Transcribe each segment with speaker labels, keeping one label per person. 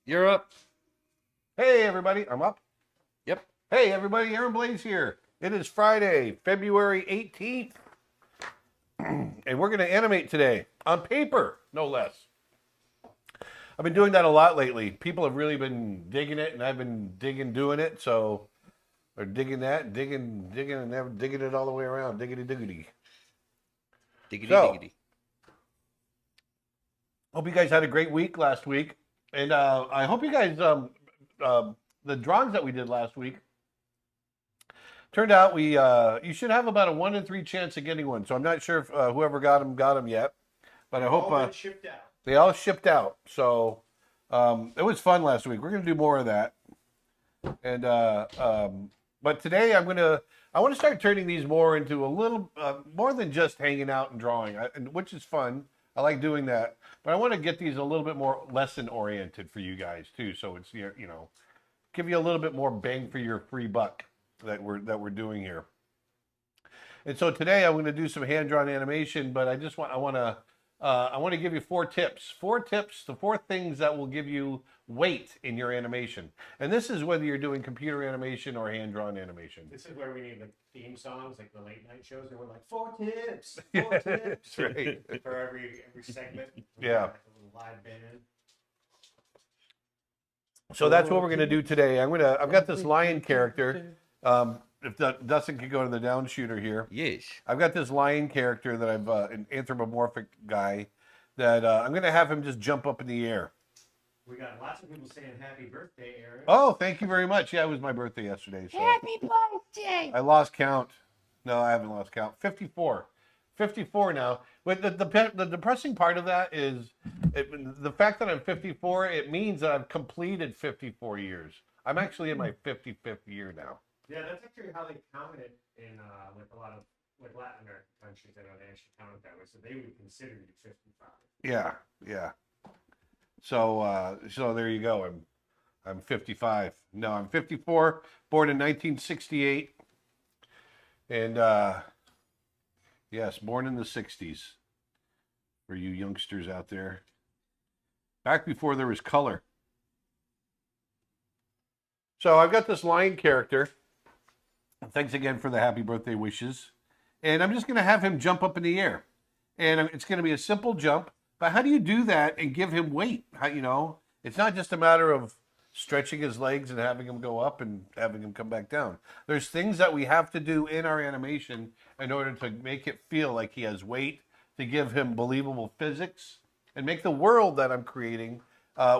Speaker 1: You're up.
Speaker 2: Hey, everybody. I'm up.
Speaker 1: Yep.
Speaker 2: Hey, everybody. Aaron Blaze here. It is Friday, February 18th. And we're going to animate today on paper, no less. I've been doing that a lot lately. People have really been digging it, and I've been doing it. So, or digging that, digging, and never digging it all the way around. Diggity, diggity.
Speaker 1: Diggity,
Speaker 2: So,
Speaker 1: diggity.
Speaker 2: hope you guys had a great week last week. And I hope you guys, the drawings that we did last week, turned out you should have about a 1 in 3 chance of getting one. So I'm not sure if whoever got them yet, but I hope
Speaker 3: all been shipped out.
Speaker 2: they all shipped out. So it was fun last week. We're gonna do more of that. And but today I want to start turning these more into a little more than just hanging out and drawing, which is fun. I like doing that, but I want to get these a little bit more lesson oriented for you guys too. So it's give you a little bit more bang for your free buck that we're doing here. And so today I'm going to do some hand-drawn animation, but I want to give you 4 tips. 4 tips, the 4 things that will give you weight in your animation. And this is whether you're doing computer animation or hand-drawn animation.
Speaker 3: This is where we need the theme songs, like the late night shows, and we're like 4 tips, 4 tips,
Speaker 2: Right.
Speaker 3: for every segment.
Speaker 2: Yeah.
Speaker 3: Like a little live band.
Speaker 2: So that's what we're going to do today. I've got this lion character. If Dustin could go to the down shooter here.
Speaker 1: Yes.
Speaker 2: I've got this lion character that I've an anthropomorphic guy that I'm going to have him just jump up in the air.
Speaker 3: We got lots of people saying happy birthday, Aaron.
Speaker 2: Oh, thank you very much. Yeah, it was my birthday yesterday. So
Speaker 4: Happy birthday!
Speaker 2: I lost count. No, I haven't lost count. 54. 54 now. But the depressing part of that is the fact that I'm 54, it means that I've completed 54 years. I'm actually in my 55th year now.
Speaker 3: Yeah, that's actually how they count it in like a lot of Latin American countries. I know they actually count it that way, so they would consider you 55.
Speaker 2: Yeah. So there you go. I'm 55. No, I'm 54. Born in 1968, and yes, born in the 60s. For you youngsters out there, back before there was color. So I've got this lion character. Thanks again for the happy birthday wishes. And I'm just going to have him jump up in the air. And it's going to be a simple jump. But how do you do that and give him weight? It's not just a matter of stretching his legs and having him go up and having him come back down. There's things that we have to do in our animation in order to make it feel like he has weight, to give him believable physics, and make the world that I'm creating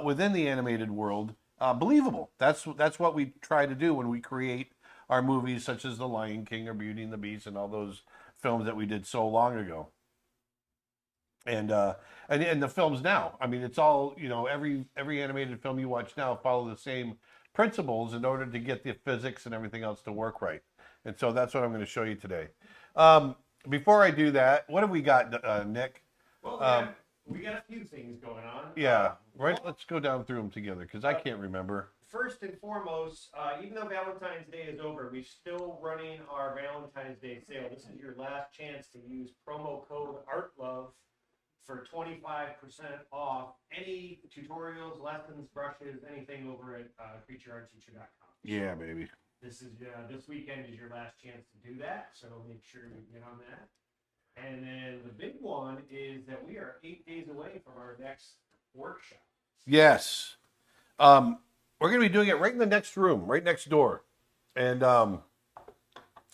Speaker 2: within the animated world believable. That's what we try to do when we create our movies such as The Lion King or Beauty and the Beast and all those films that we did so long ago. And the films now, I mean, it's all, every animated film you watch now follow the same principles in order to get the physics and everything else to work right. And so that's what I'm going to show you today. Before I do that, what have we got, Nick?
Speaker 3: Well, we got a few things going on.
Speaker 2: Yeah, right. Let's go down through them together because I can't remember.
Speaker 3: First and foremost, even though Valentine's Day is over, we're still running our Valentine's Day sale. This is your last chance to use promo code ARTLOVE for 25% off any tutorials, lessons, brushes, anything over at creatureartteacher.com.
Speaker 2: Yeah, baby.
Speaker 3: This weekend is your last chance to do that, so make sure you get on that. And then the big one is that we are 8 days away from our next workshop.
Speaker 2: Yes. We're going to be doing it right in the next room, right next door. And we'll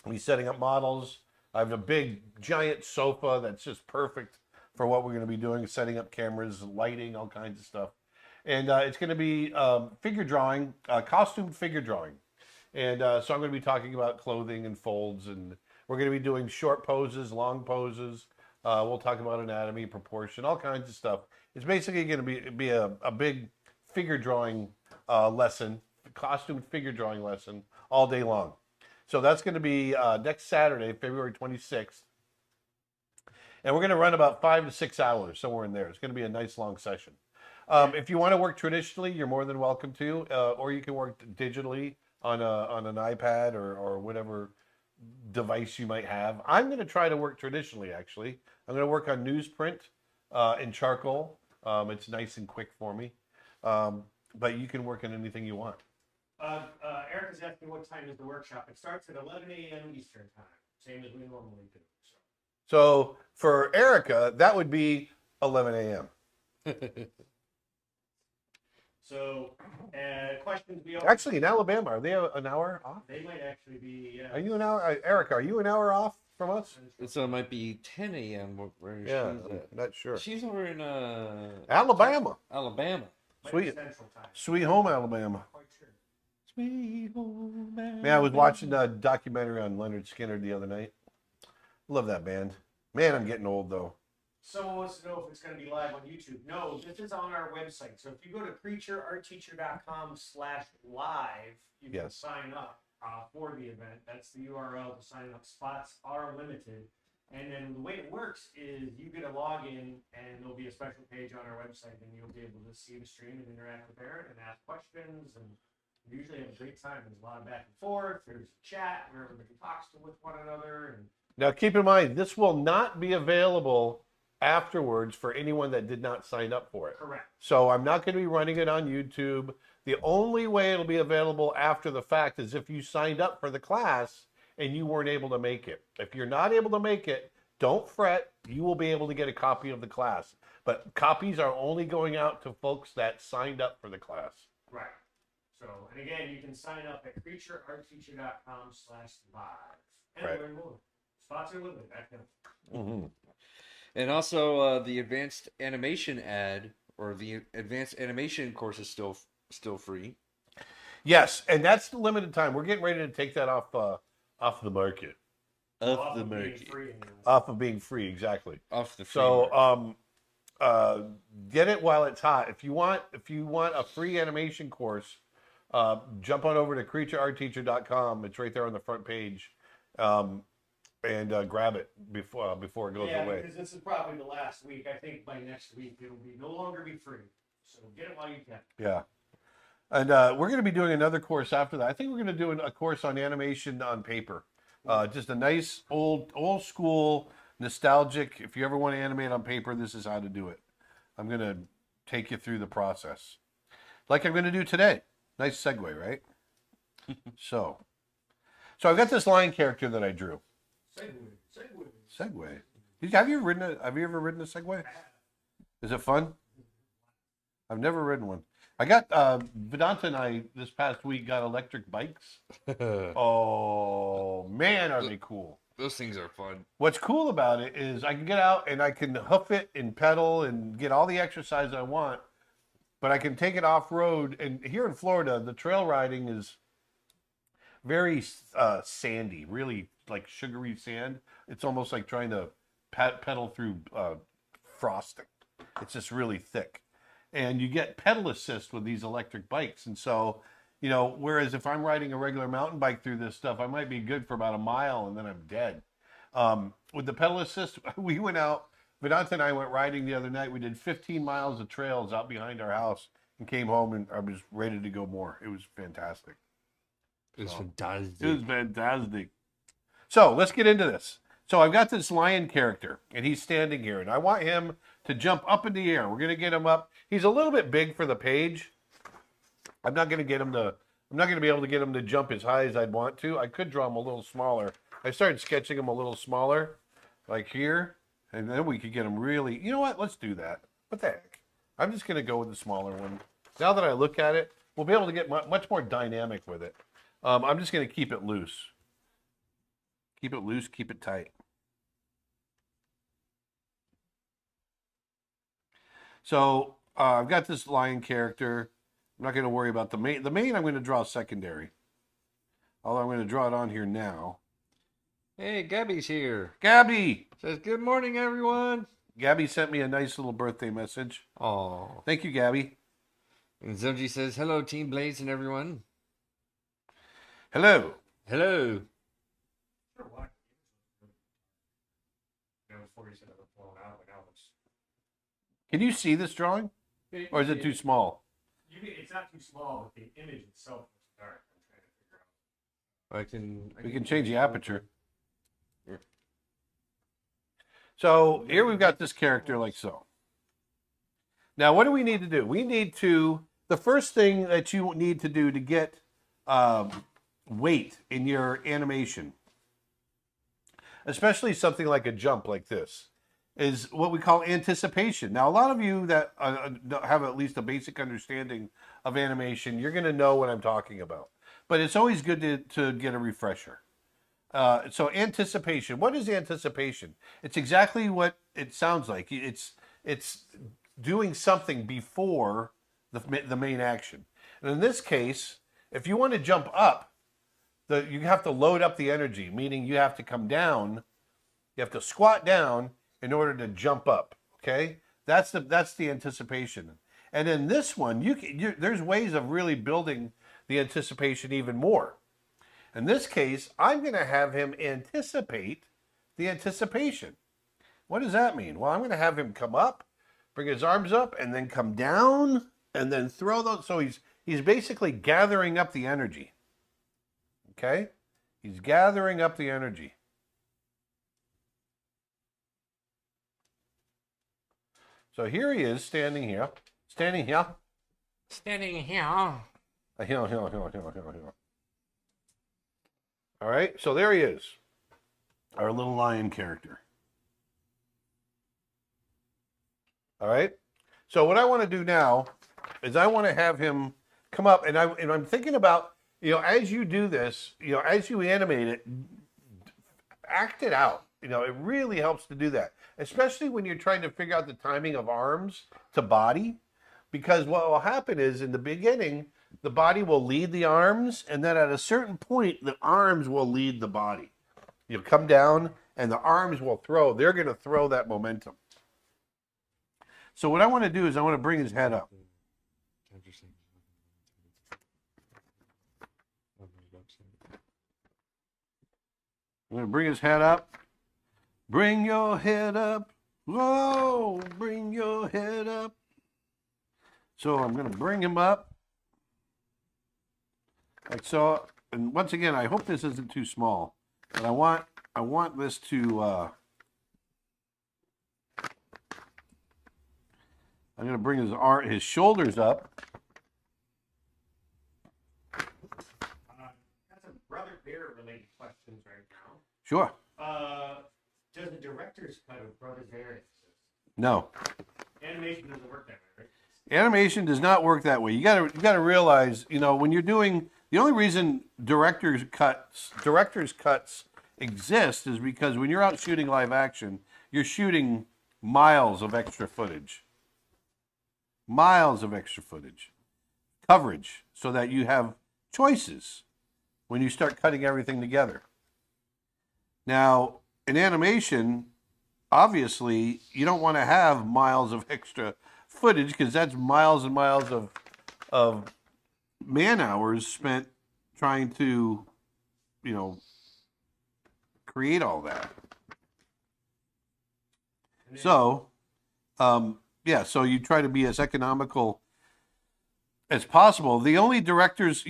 Speaker 2: be setting up models. I have a big, giant sofa that's just perfect for what we're going to be doing, setting up cameras, lighting, all kinds of stuff. And it's going to be figure drawing, costume figure drawing. And so I'm going to be talking about clothing and folds, and we're going to be doing short poses, long poses. We'll talk about anatomy, proportion, all kinds of stuff. It's basically going to be a big figure drawing lesson, costume figure drawing lesson all day long. So that's going to be next Saturday, February 26th. And we're going to run about 5 to 6 hours, somewhere in there. It's going to be a nice long session. If you want to work traditionally, you're more than welcome to, or you can work digitally on an iPad or whatever device you might have. I'm going to try to work traditionally, actually. I'm going to work on newsprint in charcoal. It's nice and quick for me. but you can work on anything you want.
Speaker 3: Eric is asking what time is the workshop. It starts at 11 a.m. Eastern time, same as we normally do.
Speaker 2: So for Erica, that would be 11 a.m.
Speaker 3: So, questions we
Speaker 2: Actually, in Alabama, are they an hour off?
Speaker 3: They might actually be.
Speaker 2: Are you an hour, Erica? Are you an hour off from us?
Speaker 1: So it might be 10 a.m. where
Speaker 2: Yeah,
Speaker 1: she's at.
Speaker 2: I'm not sure.
Speaker 1: She's over in
Speaker 2: Alabama,
Speaker 1: Alabama.
Speaker 3: Might be
Speaker 2: sweet,
Speaker 3: Central time.
Speaker 2: sweet home Alabama.
Speaker 3: Quite sure.
Speaker 1: Sweet home Alabama.
Speaker 2: Man, I was watching a documentary on Leonard Skinner the other night. Love that band. Man, I'm getting old though.
Speaker 3: Someone wants to know if it's going to be live on YouTube. No, this is on our website. So if you go to creatureartteacher.com/live, you can
Speaker 2: Yes.
Speaker 3: sign up for the event. That's the URL to sign up. Spots are limited. And then the way it works is you get a login, and there'll be a special page on our website, and you'll be able to see the stream and interact with Aaron and ask questions. And we usually have a great time. There's a lot of back and forth. There's chat where everybody talks with one another. And
Speaker 2: Now, keep in mind, this will not be available afterwards for anyone that did not sign up for it.
Speaker 3: correct.
Speaker 2: So I'm not going to be running it on YouTube. The only way it'll be available after the fact is if you signed up for the class and you weren't able to make it. If you're not able to make it, don't fret. You will be able to get a copy of the class. But copies are only going out to folks that signed up for the class.
Speaker 3: Right. So, and again, you can sign up at creatureartteacher.com/live. And
Speaker 2: Right.
Speaker 3: learn more. Spots are limited. Back now.
Speaker 2: Mm-hmm.
Speaker 1: And also the advanced animation or the advanced animation course is still free.
Speaker 2: Yes, and that's the limited time. We're getting ready to take that off the market.
Speaker 3: Off of being free anyway.
Speaker 2: Off of being free, exactly.
Speaker 1: Off the free
Speaker 2: So
Speaker 1: market.
Speaker 2: get it while it's hot. If you want a free animation course, jump on over to creatureartteacher.com. It's right there on the front page. And grab it before it goes
Speaker 3: Yeah,
Speaker 2: away.
Speaker 3: because this is probably the last week. I think by next week it'll be no longer be free. So get it while you can.
Speaker 2: Yeah. And we're going to be doing another course after that. I think we're going to do a course on animation on paper. Just a nice old school, nostalgic. If you ever want to animate on paper, this is how to do it. I'm going to take you through the process, like I'm going to do today. Nice segue, right? So I've got this lion character that I drew. Segway. Have you ever ridden a Segway? Is it fun? I've never ridden one. I got Vedanta and I this past week got electric bikes. Oh man, are they cool?
Speaker 1: Those things are fun.
Speaker 2: What's cool about it is I can get out and I can hoof it and pedal and get all the exercise I want, but I can take it off road. And here in Florida, the trail riding is very sandy, really like sugary sand. It's almost like trying to pedal through frosting. It's just really thick. And you get pedal assist with these electric bikes. And so, whereas if I'm riding a regular mountain bike through this stuff, I might be good for about a mile and then I'm dead. With the pedal assist, we went out, Vedanta and I went riding the other night. We did 15 miles of trails out behind our house and came home and I was ready to go more. It was fantastic.
Speaker 1: It was fantastic.
Speaker 2: It was fantastic. So let's get into this. So I've got this lion character, and he's standing here, and I want him to jump up in the air. We're going to get him up. He's a little bit big for the page. I'm not going to be able to get him to jump as high as I'd want to. I could draw him a little smaller. I started sketching him a little smaller, like here, and then we could get him really. You know what? Let's do that. What the heck? I'm just going to go with the smaller one. Now that I look at it, we'll be able to get much more dynamic with it. I'm just going to keep it loose. Keep it loose, keep it tight. So I've got this lion character. I'm not going to worry about the main. The main I'm going to draw secondary. Although I'm going to draw it on here now.
Speaker 1: Hey, Gabby's here.
Speaker 2: Gabby!
Speaker 1: Says, good morning, everyone.
Speaker 2: Gabby sent me a nice little birthday message.
Speaker 1: Oh.
Speaker 2: Thank you, Gabby.
Speaker 1: And Zumji says, hello, Team Blaze and everyone.
Speaker 2: Hello.
Speaker 1: Hello.
Speaker 3: Sure, why? Before you said it was blown out, but now it's.
Speaker 2: Can you see this drawing? Or is it too small?
Speaker 3: It's not too small, but the image itself is dark. I'm trying to figure out.
Speaker 2: We can change the aperture. So here we've got this character like so. Now, what do we need to do? We need to, the first thing that you need to do to get weight in your animation, especially something like a jump like this, is what we call anticipation. Now, a lot of you that have at least a basic understanding of animation, you're going to know what I'm talking about. But it's always good to get a refresher. So anticipation. What is anticipation? It's exactly what it sounds like. It's doing something before the main action. And in this case, if you want to jump up, you have to load up the energy, meaning you have to come down, you have to squat down in order to jump up. Okay, that's the anticipation. And in this one, there's ways of really building the anticipation even more. In this case, I'm going to have him anticipate the anticipation. What does that mean? Well, I'm going to have him come up, bring his arms up, and then come down, and then throw those. So he's basically gathering up the energy. Okay? He's gathering up the energy. So here he is standing here. Standing here.
Speaker 4: Standing here.
Speaker 2: Here. All right, so there he is. Our little lion character. All right? So what I want to do now is I want to have him come up, and I'm thinking about, as you do this, as you animate it, act it out. It really helps to do that, especially when you're trying to figure out the timing of arms to body, because what will happen is in the beginning, the body will lead the arms, and then at a certain point, the arms will lead the body. You'll come down, and the arms will throw. They're going to throw that momentum. So what I want to do is I want to bring his head up. I'm going to bring his head up. Bring your head up. Whoa, bring your head up. So I'm going to bring him up. Like so. And once again, I hope this isn't too small. But I want this to... I'm going to bring his shoulders up.
Speaker 3: That's a Brother Bear related questions right now.
Speaker 2: Sure.
Speaker 3: Does the director's cut of Brother Bear exist?
Speaker 2: No.
Speaker 3: Animation doesn't work that way, right?
Speaker 2: Animation does not work that way. You got to realize, when you're doing, the only reason director's cuts exist is because when you're out shooting live action, you're shooting miles of extra footage. Miles of extra footage. Coverage, so that you have choices when you start cutting everything together. Now, in animation, obviously, you don't want to have miles of extra footage because that's miles and miles of man hours spent trying to, create all that. So, so you try to be as economical as possible. The only directors,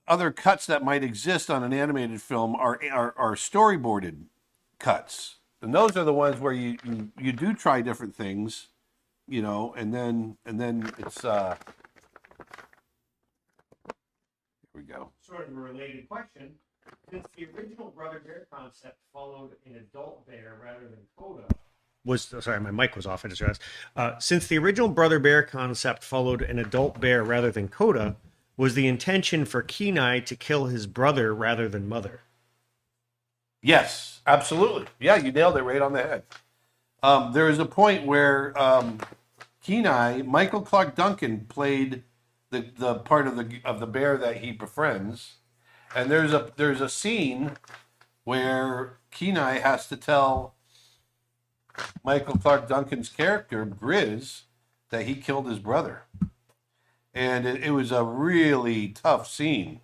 Speaker 2: other cuts that might exist on an animated film are storyboarded cuts. And those are the ones where you do try different things, and then it's here we go.
Speaker 3: Sort of a related question. Since the original Brother Bear concept followed an adult bear rather than Coda.
Speaker 4: Sorry, my mic was off. I just realized. Since the original Brother Bear concept followed an adult bear rather than Coda, was the intention for Kenai to kill his brother rather than mother?
Speaker 2: Yes, absolutely. Yeah, you nailed it right on the head. There is a point where Kenai, Michael Clark Duncan, played the part of the bear that he befriends, and there's a scene where Kenai has to tell Michael Clark Duncan's character, Grizz, that he killed his brother. And it was a really tough scene.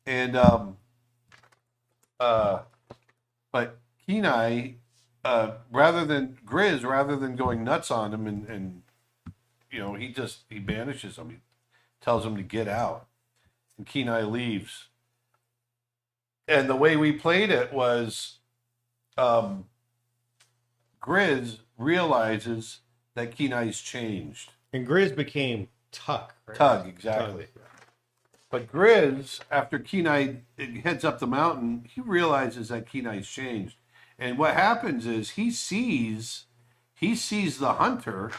Speaker 2: And, but Kenai, rather than going nuts on him and he banishes him. He tells him to get out. And Kenai leaves. And the way we played it was, Grizz realizes that Kenai's changed.
Speaker 4: And Grizz became Tuck. Right?
Speaker 2: Tug, exactly.
Speaker 4: Tug.
Speaker 2: But Grizz, after Kenai heads up the mountain, he realizes that Kenai's changed. And what happens is he sees the hunter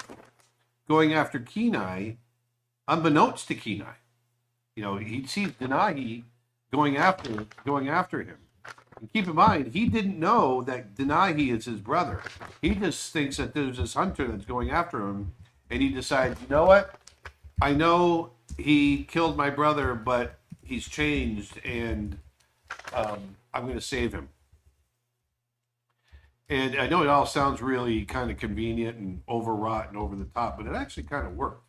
Speaker 2: going after Kenai, unbeknownst to Kenai. He sees Denahi going after him. And keep in mind, he didn't know that Denahi is his brother. He just thinks that there's this hunter that's going after him, and he decides, you know what? I know he killed my brother, but he's changed, and I'm going to save him. And I know it all sounds really kind of convenient and overwrought and over the top, but it actually kind of worked.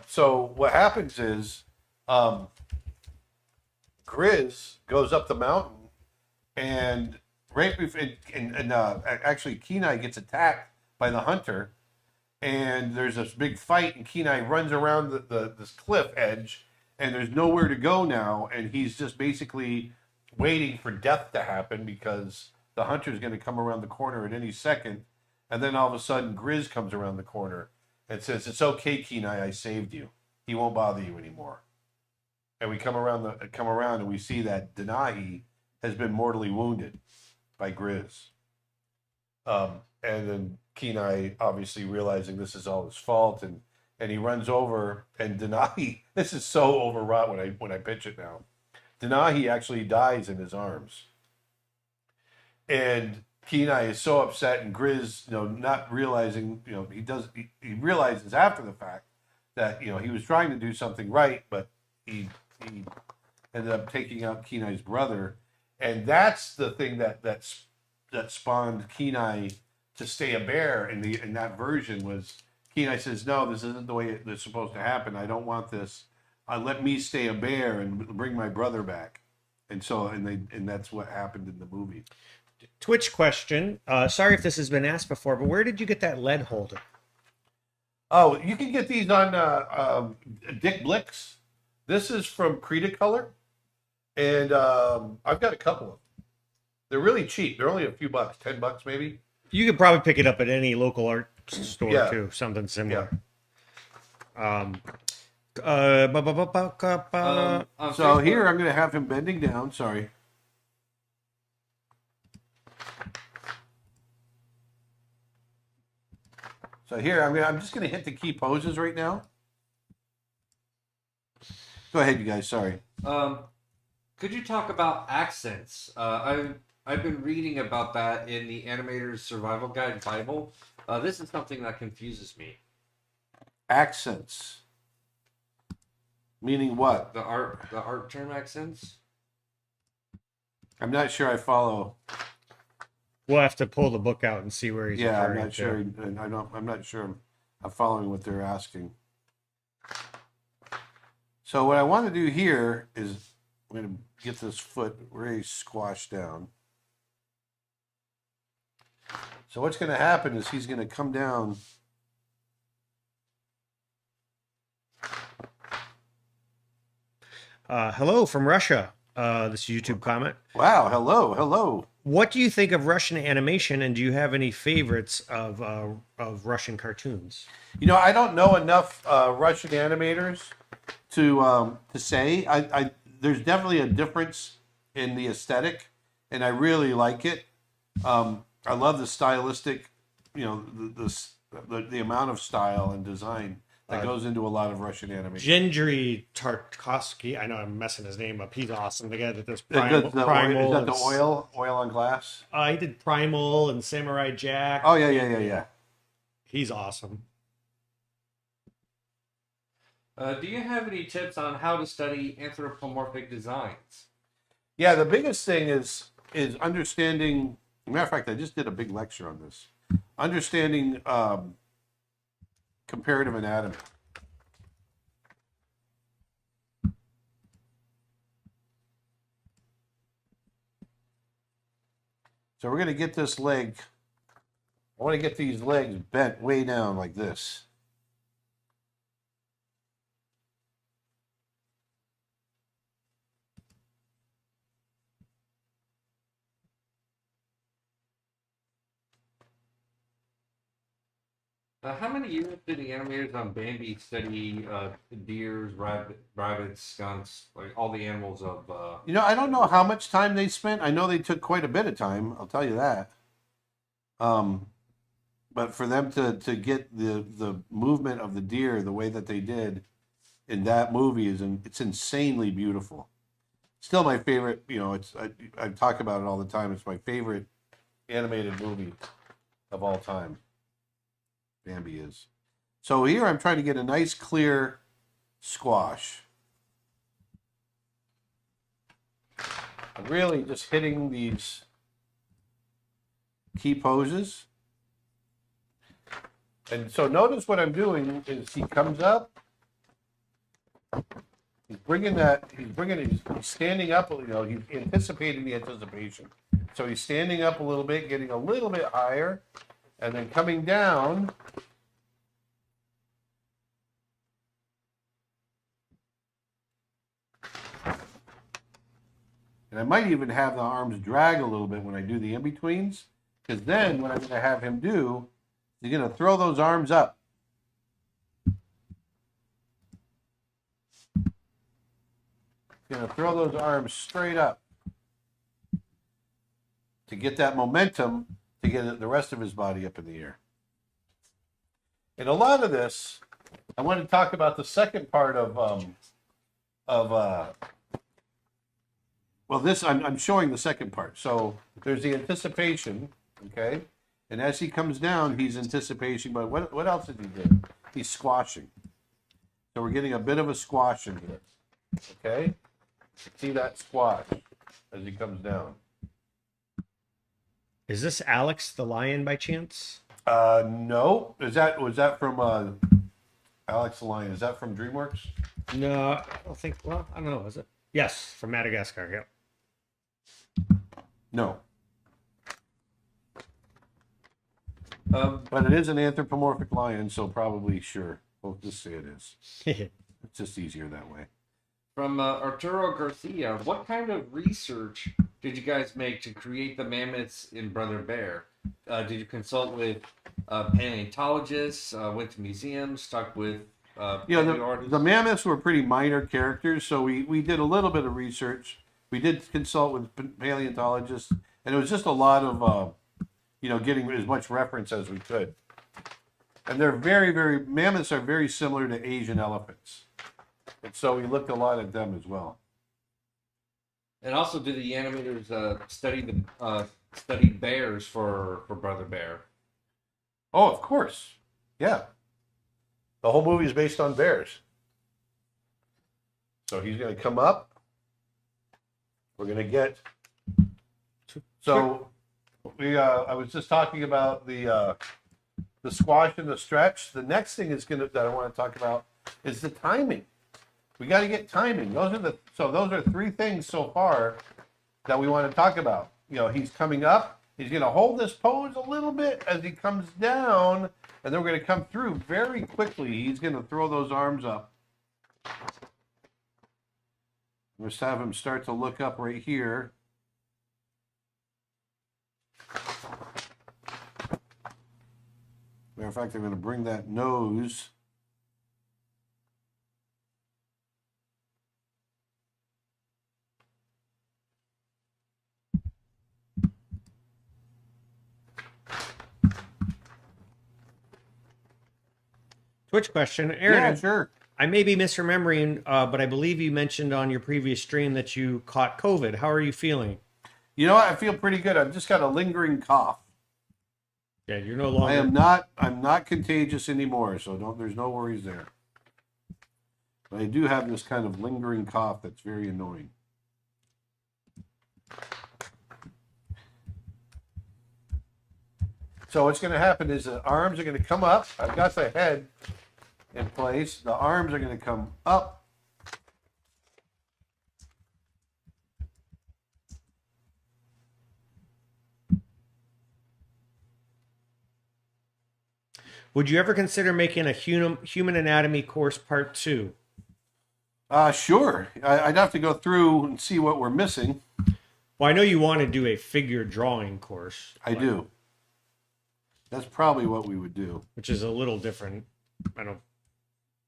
Speaker 2: So what happens is Grizz goes up the mountain, and right before, actually Kenai gets attacked by the hunter, and there's this big fight, and Kenai runs around this cliff edge, and there's nowhere to go now, and he's just basically waiting for death to happen because the hunter's going to come around the corner at any second, and then all of a sudden Grizz comes around the corner and says, "It's okay, Kenai, I saved you. He won't bother you anymore." And we come around and we see that Denahi has been mortally wounded by Grizz. And then Kenai, obviously realizing this is all his fault, and he runs over, and Denahi, this is so overwrought when I pitch it now. Denahi actually dies in his arms. And Kenai is so upset, and Grizz, not realizing, he realizes after the fact that, he was trying to do something right, but he ended up taking out Kenai's brother. And that's the thing that spawned Kenai to stay a bear in that version. Was Kenai says, "No, this isn't the way it's supposed to happen. I don't want this. Let me stay a bear and bring my brother back." And that's what happened in the movie.
Speaker 4: Twitch question. Sorry if this has been asked before, but where did you get that lead holder?
Speaker 2: Oh, you can get these on Dick Blick's. This is from Cretacolor, and I've got a couple of them. They're really cheap. They're only a few bucks, $10 maybe.
Speaker 4: You could probably pick it up at any local art store
Speaker 2: Yeah.
Speaker 4: too, something similar.
Speaker 1: On
Speaker 2: So
Speaker 1: Facebook-
Speaker 2: here I'm going to have him bending down. Sorry. So here I'm just going to hit the key poses right now. Go ahead, you guys. Sorry.
Speaker 1: Could you talk about accents? I've been reading about that in the Animator's Survival Guide Bible. This is something that confuses me.
Speaker 2: Accents. Meaning what?
Speaker 1: The art term accents.
Speaker 2: I'm not sure I follow.
Speaker 4: We'll have to pull the book out and see where he's
Speaker 2: Yeah, I'm
Speaker 4: referring
Speaker 2: not sure. And I'm not sure I'm following what they're asking. So what I want to do here is I'm going to get this foot really squashed down. So what's going to happen is he's going to come down.
Speaker 4: Hello from Russia. This YouTube comment.
Speaker 2: Wow, hello.
Speaker 4: What do you think of Russian animation, and do you have any favorites of Russian cartoons?
Speaker 2: I don't know enough Russian animators to say. There's definitely a difference in the aesthetic, and I really like it. I love the stylistic, the amount of style and design that goes into a lot of Russian animation.
Speaker 4: Gendry Tarkovsky. I know I'm messing his name up. He's awesome. The guy that does
Speaker 2: Is
Speaker 4: Primal.
Speaker 2: that the oil on glass?
Speaker 4: He did Primal and Samurai Jack.
Speaker 2: Oh yeah.
Speaker 4: He's awesome.
Speaker 1: Do you have any tips on how to study anthropomorphic designs?
Speaker 2: Yeah, the biggest thing is understanding. Matter of fact, I just did a big lecture on this. Understanding comparative anatomy. So we're going to get this leg. I want to get these legs bent way down like this.
Speaker 1: How many years did the animators on Bambi study deers, rabbits, skunks, like all the animals of?
Speaker 2: You know, I don't know how much time they spent. I know they took quite a bit of time. I'll tell you that. Um, but for them to get the movement of the deer the way that they did in that movie it's insanely beautiful. Still my favorite. You know, I talk about it all the time. It's my favorite animated movie of all time. Bambi is. So here I'm trying to get a nice clear squash. I'm really just hitting these key poses. And so notice what I'm doing is he comes up, he's standing up, you know, he's anticipating the anticipation. So he's standing up a little bit, getting a little bit higher, and then coming down. And I might even have the arms drag a little bit when I do the in-betweens, because then what I'm going to have him do, he's going to throw those arms up. He's going to throw those arms straight up to get that momentum to get the rest of his body up in the air. And a lot of this, I want to talk about the second part well, this I'm showing the second part. So there's the anticipation, okay, and as he comes down, he's anticipation. But what else did he do? He's squashing. So we're getting a bit of a squash in here, okay. See that squash as he comes down.
Speaker 4: Is this Alex the lion by chance?
Speaker 2: No. Was that from Alex the Lion? Is that from DreamWorks?
Speaker 4: No, I don't think. Well, I don't know. Is it? Yes, from Madagascar. Yep.
Speaker 2: No.
Speaker 1: Of
Speaker 2: But it is an anthropomorphic lion, so probably sure. We'll just say it is.
Speaker 4: Well,
Speaker 2: It's just easier that way.
Speaker 1: from Arturo Garcia, what kind of research did you guys make to create the mammoths in Brother Bear? Did you consult with paleontologists? Went to museums? Talked with artists?
Speaker 2: The mammoths were pretty minor characters, so we did a little bit of research. We did consult with paleontologists, and it was just a lot of, getting as much reference as we could. And they're mammoths are very similar to Asian elephants. And so we looked a lot at them as well.
Speaker 1: And also, did the animators study bears for Brother Bear?
Speaker 2: Oh, of course. Yeah. The whole movie is based on bears. So he's going to come up. We're going to get. So I was just talking about the squash and the stretch. The next thing that I want to talk about is the timing. We got to get timing. Those are three things so far that we want to talk about. You know, he's coming up. He's going to hold this pose a little bit as he comes down, and then we're going to come through very quickly. He's going to throw those arms up. Let's have him start to look up right here. Matter of fact, I'm going to bring that nose.
Speaker 4: Twitch question, Aaron.
Speaker 2: Yeah, sure.
Speaker 4: I may be misremembering, but I believe you mentioned on your previous stream that you caught COVID. How are you feeling?
Speaker 2: You know what? I feel pretty good. I've just got a lingering cough.
Speaker 4: Yeah, you're no longer.
Speaker 2: I'm not contagious anymore, so there's no worries there. But I do have this kind of lingering cough that's very annoying. So what's going to happen is the arms are going to come up. I've got the head in place. The arms are going to come up.
Speaker 4: Would you ever consider making a human anatomy course part 2?
Speaker 2: Sure. I'd have to go through and see what we're missing.
Speaker 4: Well, I know you want to do a figure drawing course.
Speaker 2: I do. That's probably what we would do.
Speaker 4: which is a little different.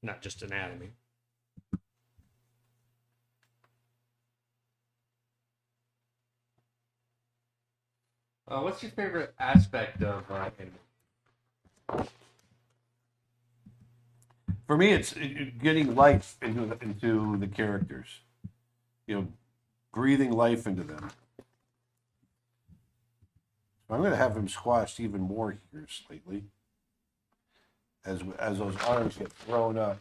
Speaker 4: Not just anatomy.
Speaker 1: What's your favorite aspect of anime?
Speaker 2: For me, it's getting life into the characters. You know, breathing life into them. I'm going to have him squashed even more here slightly, as those arms get thrown up.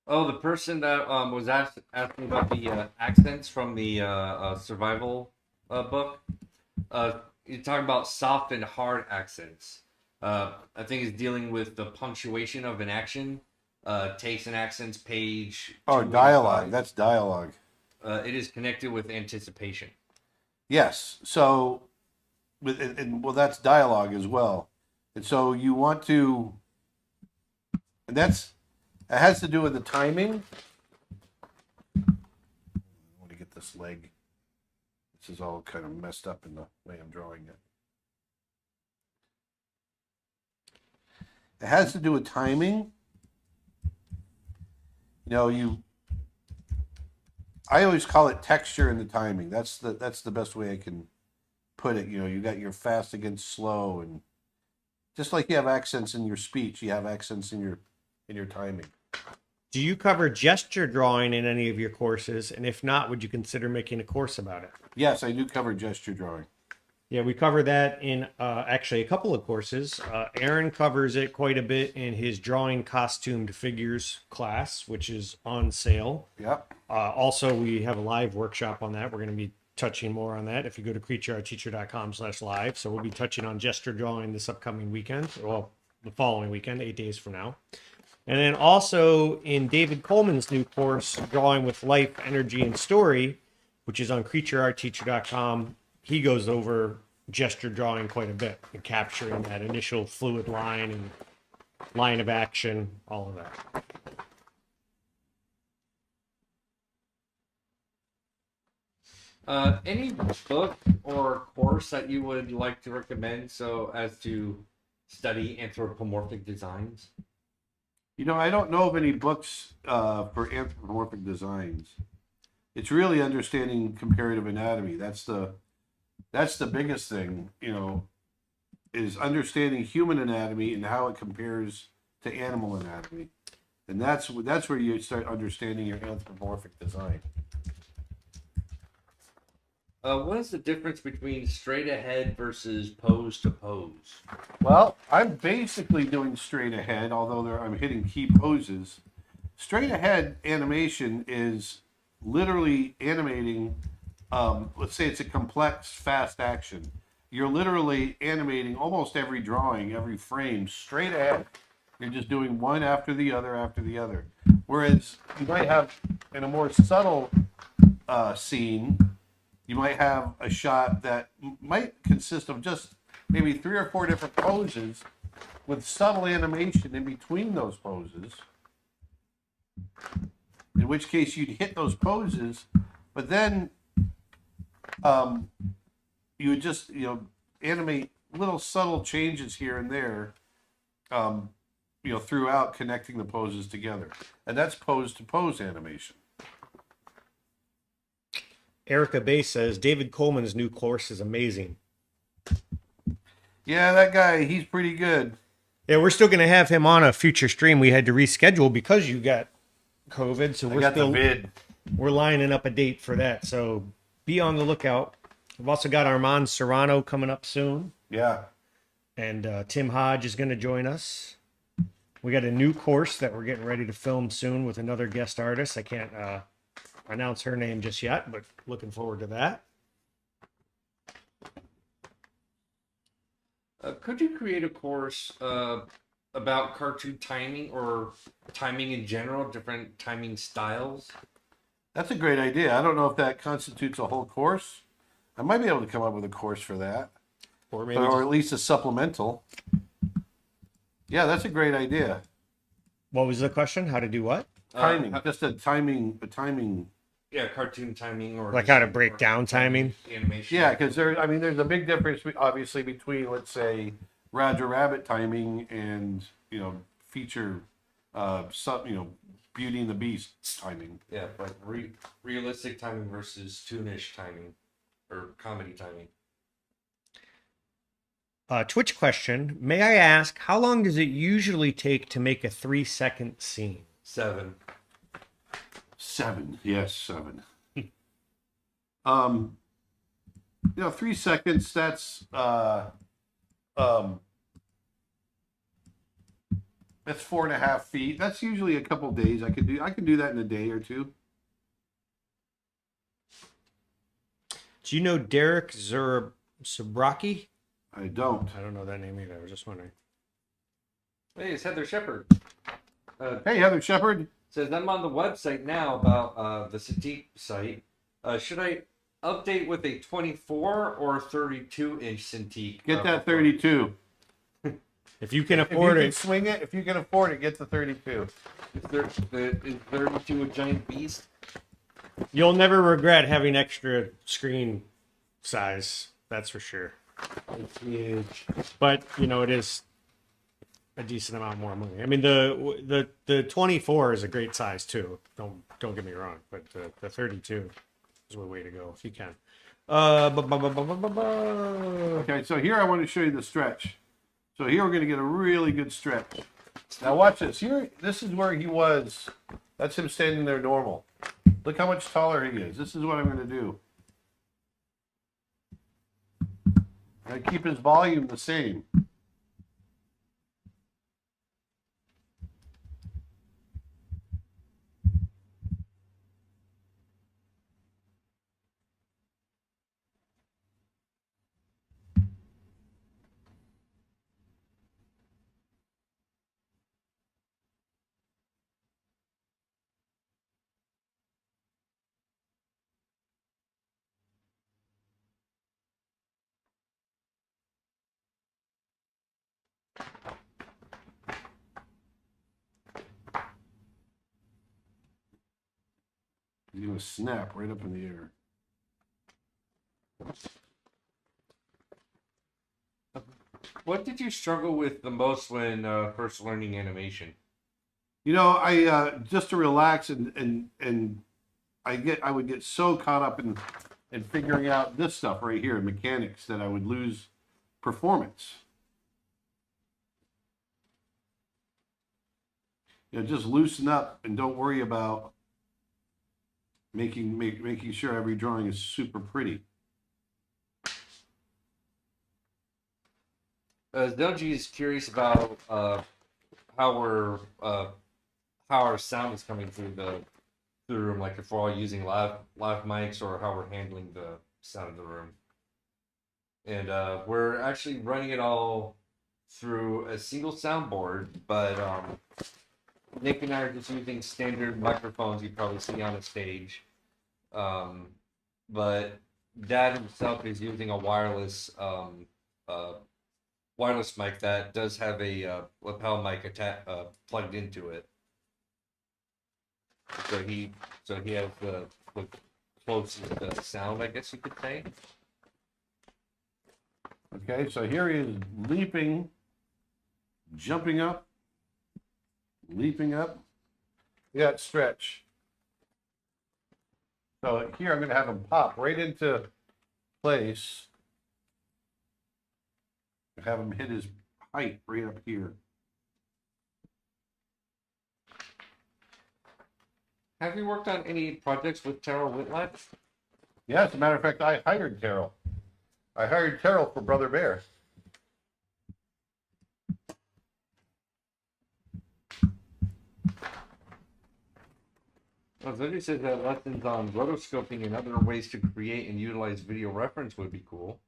Speaker 1: Oh, the person that was asking about the accents from the survival book. You're talking about soft and hard accents. I think it's dealing with the punctuation of an action. Takes an accents page.
Speaker 2: Oh,
Speaker 1: 285.
Speaker 2: dialogue. That's dialogue.
Speaker 1: It is connected with anticipation.
Speaker 2: Yes. So, well, that's dialogue as well. And so you want to, and it has to do with the timing. I want to get this leg. This is all kind of messed up in the way I'm drawing it. It has to do with timing. You know, I always call it texture and the timing. That's the best way I can put it. You know, you got your fast against slow, and just like you have accents in your speech, you have accents in your timing.
Speaker 4: Do you cover gesture drawing in any of your courses? And if not, would you consider making a course about it?
Speaker 2: Yes, I do cover gesture drawing.
Speaker 4: Yeah, we cover that in actually a couple of courses. Aaron covers it quite a bit in his drawing costumed figures class, which is on sale.
Speaker 2: Yep.
Speaker 4: Also, we have a live workshop on that. We're going to be touching more on that if you go to creatureartteacher.com/live. So we'll be touching on gesture drawing this upcoming weekend, well, the following weekend, 8 days from now. And then also in David Coleman's new course, Drawing with Life, Energy, and Story, which is on creatureartteacher.com, he goes over gesture drawing quite a bit and capturing that initial fluid line and line of action, all of that.
Speaker 1: Any book or course that you would like to recommend so as to study anthropomorphic designs?
Speaker 2: You know, I don't know of any books for anthropomorphic designs. It's really understanding comparative anatomy. That's the biggest thing, you know, is understanding human anatomy and how it compares to animal anatomy. And that's where you start understanding your anthropomorphic design.
Speaker 1: What is the difference between straight ahead versus pose to pose?
Speaker 2: Well, I'm basically doing straight ahead, although I'm hitting key poses. Straight ahead animation is literally animating, let's say it's a complex, fast action. You're literally animating almost every drawing, every frame straight ahead. You're just doing one after the other after the other. Whereas you might have, in a more subtle scene, you might have a shot that might consist of just maybe 3 or 4 different poses with subtle animation in between those poses. In which case you'd hit those poses, but then you would just, you know, animate little subtle changes here and there, you know, throughout connecting the poses together. And that's pose to pose animation.
Speaker 4: Erica Bay says David Coleman's new course is amazing.
Speaker 2: Yeah, that guy, he's pretty good.
Speaker 4: Yeah, we're still going to have him on a future stream. We had to reschedule because you got COVID, so we're lining up a date for that. So be on the lookout. We've also got Armand Serrano coming up soon.
Speaker 2: Yeah.
Speaker 4: And Tim Hodge is going to join us. We got a new course that we're getting ready to film soon with another guest artist. I can't announce her name just yet, but looking forward to that.
Speaker 1: Could you create a course about cartoon timing or timing in general, different timing styles?
Speaker 2: That's a great idea. I don't know if that constitutes a whole course. I might be able to come up with a course for that.
Speaker 4: Or maybe
Speaker 2: or at least a supplemental. Yeah, that's a great idea.
Speaker 4: What was the question? How to do what?
Speaker 2: Timing. Just a timing.
Speaker 1: Yeah, cartoon timing or
Speaker 4: like
Speaker 1: just
Speaker 4: how to break down timing.
Speaker 1: animation.
Speaker 2: Yeah, because there's a big difference, obviously, between, let's say, Roger Rabbit timing and feature, Beauty and the Beast timing.
Speaker 1: Yeah, like realistic timing versus toonish timing or comedy timing.
Speaker 4: Twitch question: may I ask how long does it usually take to make a 3-second scene?
Speaker 1: 7.
Speaker 2: 7, yes, 7. 3 seconds. That's 4.5 feet. That's usually a couple days. I can do that in a day or two.
Speaker 4: Do you know Derek Zabraki?
Speaker 2: I don't.
Speaker 4: I don't know that name either. I was just wondering.
Speaker 1: Hey, it's Heather Shepard.
Speaker 2: Hey, Heather Shepard.
Speaker 1: Says I'm on the website now about the Cintiq site. Should I update with a 24 or 32-inch Cintiq?
Speaker 2: Get that 32.
Speaker 4: If you can afford
Speaker 2: if you
Speaker 4: it,
Speaker 2: can swing it. If you can afford it, get the 32.
Speaker 1: Is 32 a giant beast?
Speaker 4: you'll never regret having extra screen size. That's for sure.
Speaker 1: It's huge.
Speaker 4: But it is a decent amount more money. I mean, the 24 is a great size too. Don't get me wrong, but the 32 is the way to go if you can.
Speaker 2: Okay, so here I want to show you the stretch. So here we're going to get a really good stretch. Now watch this. Here, this is where he was. That's him standing there normal. Look how much taller he is. This is what I'm going to do. I keep his volume the same. He's going to snap right up in the air.
Speaker 1: What did you struggle with the most when first learning animation?
Speaker 2: I just to relax and I would get so caught up in figuring out this stuff right here, mechanics, that I would lose performance. Just loosen up and don't worry about making sure every drawing is super pretty.
Speaker 1: Doji is curious about how our sound is coming through the room, like if we're all using live mics or how we're handling the sound of the room. And we're actually running it all through a single soundboard, but Nick and I are just using standard microphones you probably see on a stage. But Dad himself is using a wireless mic that does have a lapel mic plugged into it. So he has the closest sound, I guess you could say.
Speaker 2: Okay, so here he is leaping, jumping up, leaping up. Yeah, stretch. So here I'm going to have him pop right into place. Have him hit his height right up here.
Speaker 1: Have you worked on any projects with Terrell Whitlock?
Speaker 2: Yeah, as a matter of fact, I hired Terrell. I hired Terrell for Brother Bear.
Speaker 1: Well, Zoe says that lessons on rotoscoping and other ways to create and utilize video reference would be cool.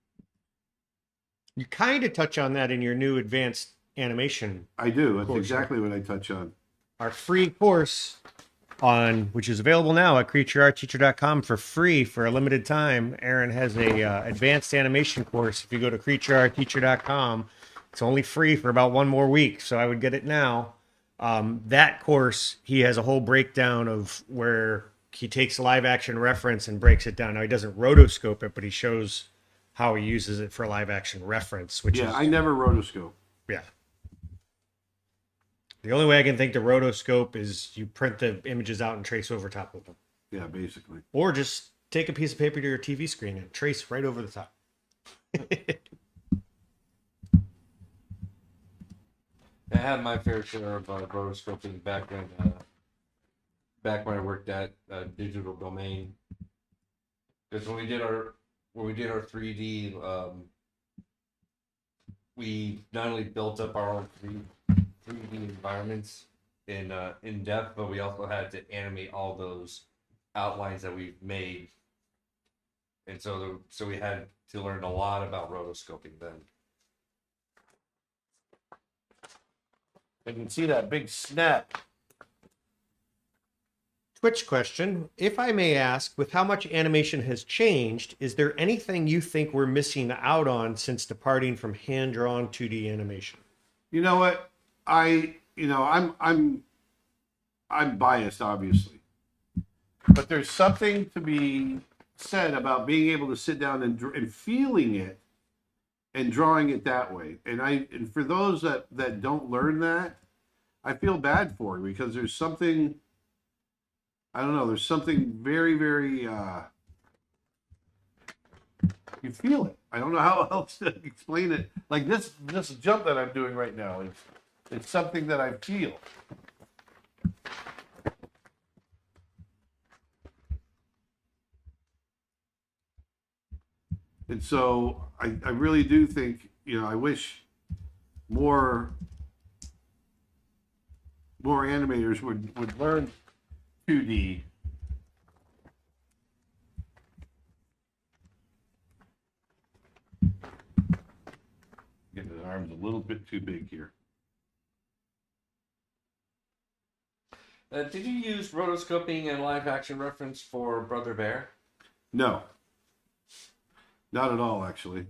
Speaker 4: You kind of touch on that in your new advanced animation.
Speaker 2: I do. That's
Speaker 4: course,
Speaker 2: exactly what I touch on.
Speaker 4: Our free course which is available now at creatureartteacher.com for free for a limited time. Aaron has a advanced animation course. If you go to creatureartteacher.com, it's only free for about one more week, so I would get it now. That course, he has a whole breakdown of where he takes live action reference and breaks it down. Now he doesn't rotoscope it, but he shows how he uses it for live action reference, which
Speaker 2: Yeah,
Speaker 4: is
Speaker 2: I never rotoscope.
Speaker 4: yeah. The only way I can think to rotoscope is you print the images out and trace over top of them,
Speaker 2: Yeah, basically.
Speaker 4: or just take a piece of paper to your TV screen and trace right over the top.
Speaker 1: I had my fair share of rotoscoping back when I worked at Digital Domain. Because when we did our 3D, we not only built up our own 3D environments in depth, but we also had to animate all those outlines that we've made, and so we had to learn a lot about rotoscoping then.
Speaker 2: I can see that big snap.
Speaker 4: Twitch question. If I may ask, with how much animation has changed, is there anything you think we're missing out on since departing from hand-drawn 2D animation?
Speaker 2: You know what? I'm biased, obviously, but there's something to be said about being able to sit down and feeling it and drawing it that way. And for those that don't learn that, I feel bad for you, because there's something, I don't know, there's something very, very, you feel it. I don't know how else to explain it. Like this jump that I'm doing right now, it's something that I feel. And so I really do think, I wish more animators would learn 2D. Getting his arms a little bit too big here.
Speaker 1: Did you use rotoscoping and live action reference for Brother Bear?
Speaker 2: No, not at all, actually.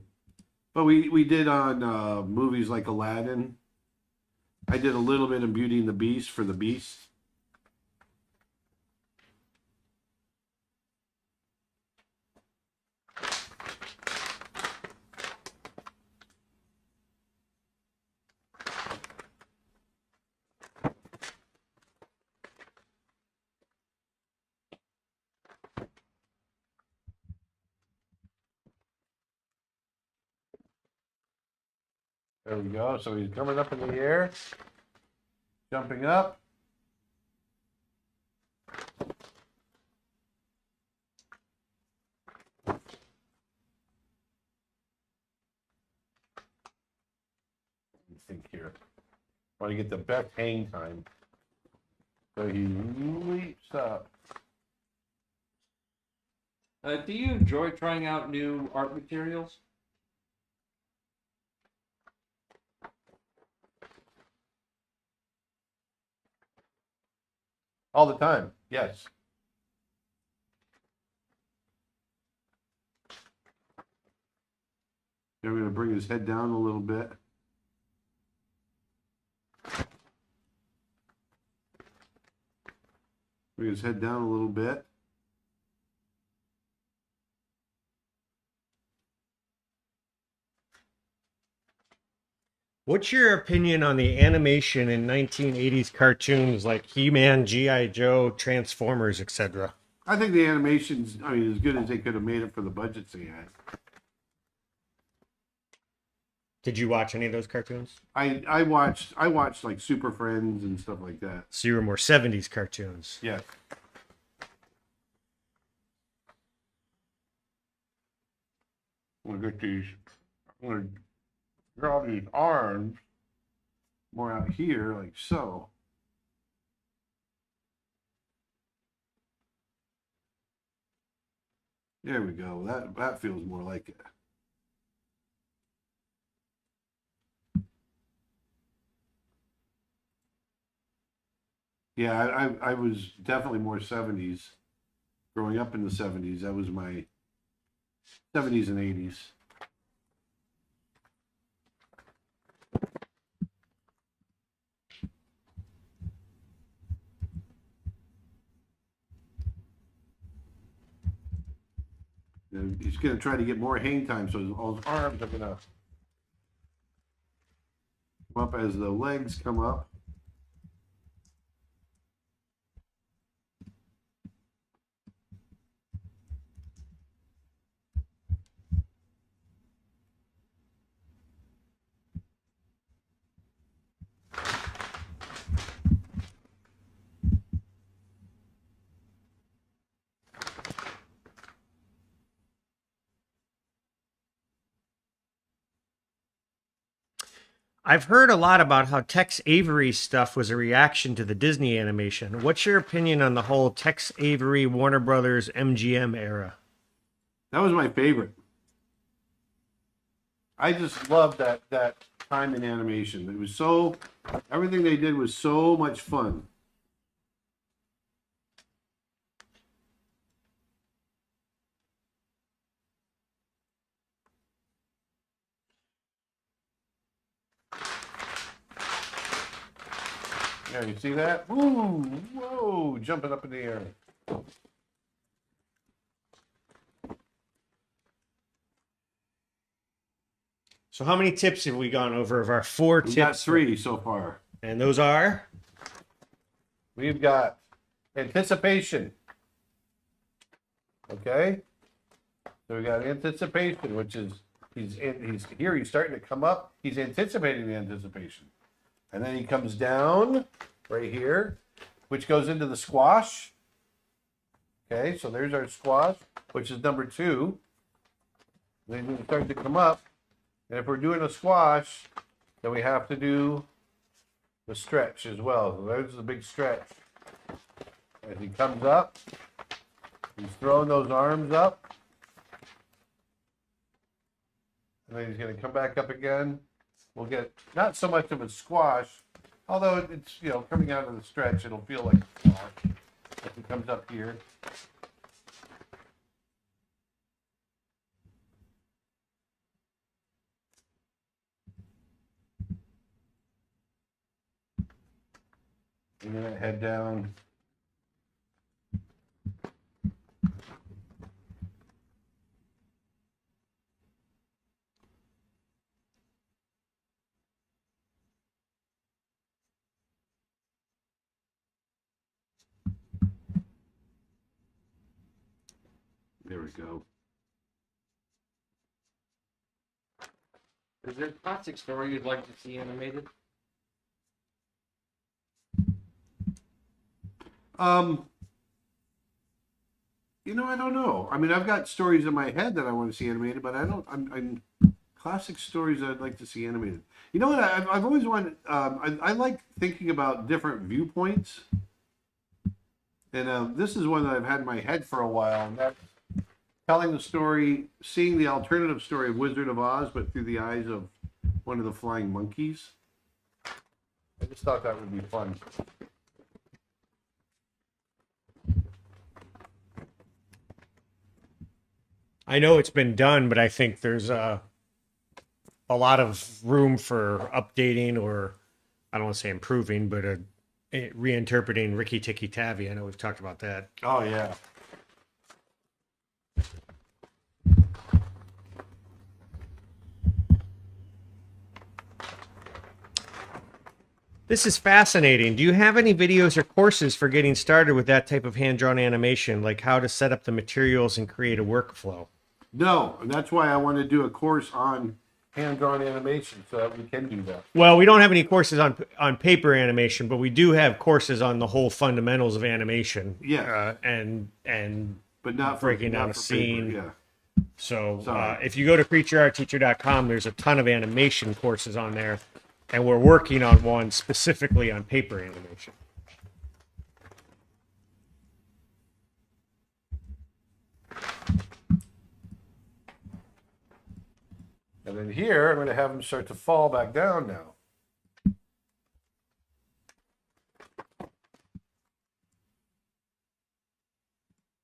Speaker 2: But we did on movies like Aladdin. I did a little bit of Beauty and the Beast for the Beast. There we go. So he's coming up in the air, jumping up. Let me think here. Want to get the best hang time. So he leaps up.
Speaker 1: Do you enjoy trying out new art materials?
Speaker 2: All the time, yes. I'm going to bring his head down a little bit. Bring his head down a little bit.
Speaker 4: What's your opinion on the animation in 1980s cartoons like He-Man, G.I. Joe, Transformers, etc.?
Speaker 2: I think the animation's, as good as they could have made it for the budgets they had.
Speaker 4: Did you watch any of those cartoons?
Speaker 2: I watched like Super Friends and stuff like that.
Speaker 4: So you were more 70s cartoons.
Speaker 2: Yeah. I'm gonna draw these arms more out here, like so. There we go. That feels more like it. Yeah, I was definitely more 70s. Growing up in the 70s, that was my 70s and 80s. And he's going to try to get more hang time, so all his arms are going to come up as the legs come up.
Speaker 4: I've heard a lot about how Tex Avery stuff was a reaction to the Disney animation. What's your opinion on the whole Tex Avery, Warner Brothers, MGM era?
Speaker 2: That was my favorite. I just loved that time in animation. It was so, everything they did was so much fun. Yeah, you see that? Ooh, whoa, jumping up in the air.
Speaker 4: So how many tips have we gone over of our 4
Speaker 2: We got
Speaker 4: tips?
Speaker 2: 3 so far.
Speaker 4: And those are?
Speaker 2: We've got anticipation. Okay? So we got anticipation, which is he's here, he's starting to come up. He's anticipating the anticipation. And then he comes down right here, which goes into the squash. Okay, so there's our squash, which is number 2. Then he's starting to come up. And if we're doing a squash, then we have to do the stretch as well. So there's the big stretch. As he comes up, he's throwing those arms up. And then he's going to come back up again. We'll get not so much of a squash, although it's, you know, coming out of the stretch, it'll feel like a squash if he comes up here. And then I head down. There we go.
Speaker 1: Is there a classic story you'd like to see animated?
Speaker 2: You know, I don't know. I mean, I've got stories in my head that I want to see animated, but I don't. I'm classic stories I'd like to see animated. You know what? I've always wanted. I like thinking about different viewpoints, and this is one that I've had in my head for a while, and that's telling the story, seeing the alternative story of Wizard of Oz, but through the eyes of one of the flying monkeys. I just thought that would be fun.
Speaker 4: I know it's been done, but I think there's a lot of room for updating, or I don't want to say improving, but reinterpreting Ricky Tikki Tavi. I know we've talked about that.
Speaker 2: Oh yeah.
Speaker 4: This is fascinating. Do you have any videos or courses for getting started with that type of hand-drawn animation, like how to set up the materials and create a workflow?
Speaker 2: No, and that's why I want to do a course on hand-drawn animation so that we can do that.
Speaker 4: Well, we don't have any courses on paper animation, but we do have courses on the whole fundamentals of animation.
Speaker 2: Yeah.
Speaker 4: And
Speaker 2: But not for,
Speaker 4: breaking down
Speaker 2: not
Speaker 4: a
Speaker 2: for
Speaker 4: scene.
Speaker 2: paper, yeah.
Speaker 4: So
Speaker 2: Sorry.
Speaker 4: if you go to creatureartteacher.com, there's a ton of animation courses on there, and we're working on one specifically on paper animation.
Speaker 2: And then here, I'm going to have him start to fall back down now.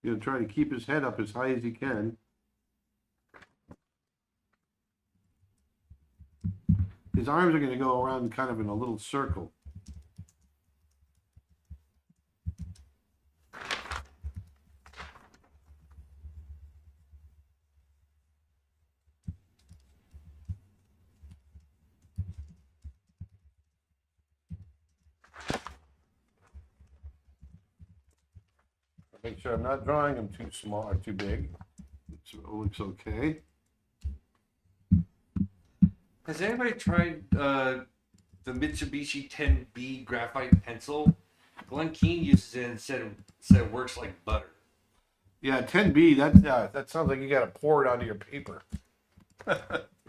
Speaker 2: Going to try to keep his head up as high as he can. His arms are going to go around kind of in a little circle. Make sure I'm not drawing them too small or too big. So it looks okay.
Speaker 1: Has anybody tried the Mitsubishi 10B graphite pencil? Glenn Keane uses it and said it works like butter.
Speaker 2: Yeah, 10B. That sounds like you got to pour it onto your paper.
Speaker 1: You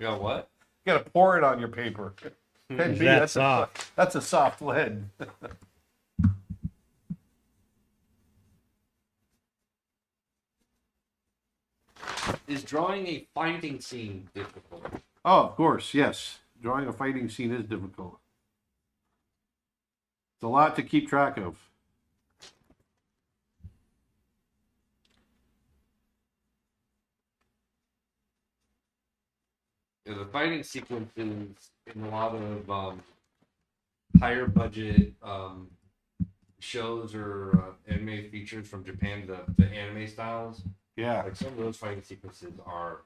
Speaker 1: got what?
Speaker 2: You got to pour it on your paper. 10B.
Speaker 4: that
Speaker 2: That's
Speaker 4: soft?
Speaker 2: that's a soft lead.
Speaker 1: Is drawing a fighting scene difficult?
Speaker 2: Oh, of course, yes. Drawing a fighting scene is difficult. It's a lot to keep track of.
Speaker 1: Yeah, the fighting sequences in a lot of higher budget shows or anime features from Japan, the anime styles,
Speaker 2: Yeah,
Speaker 1: like some of those fighting sequences are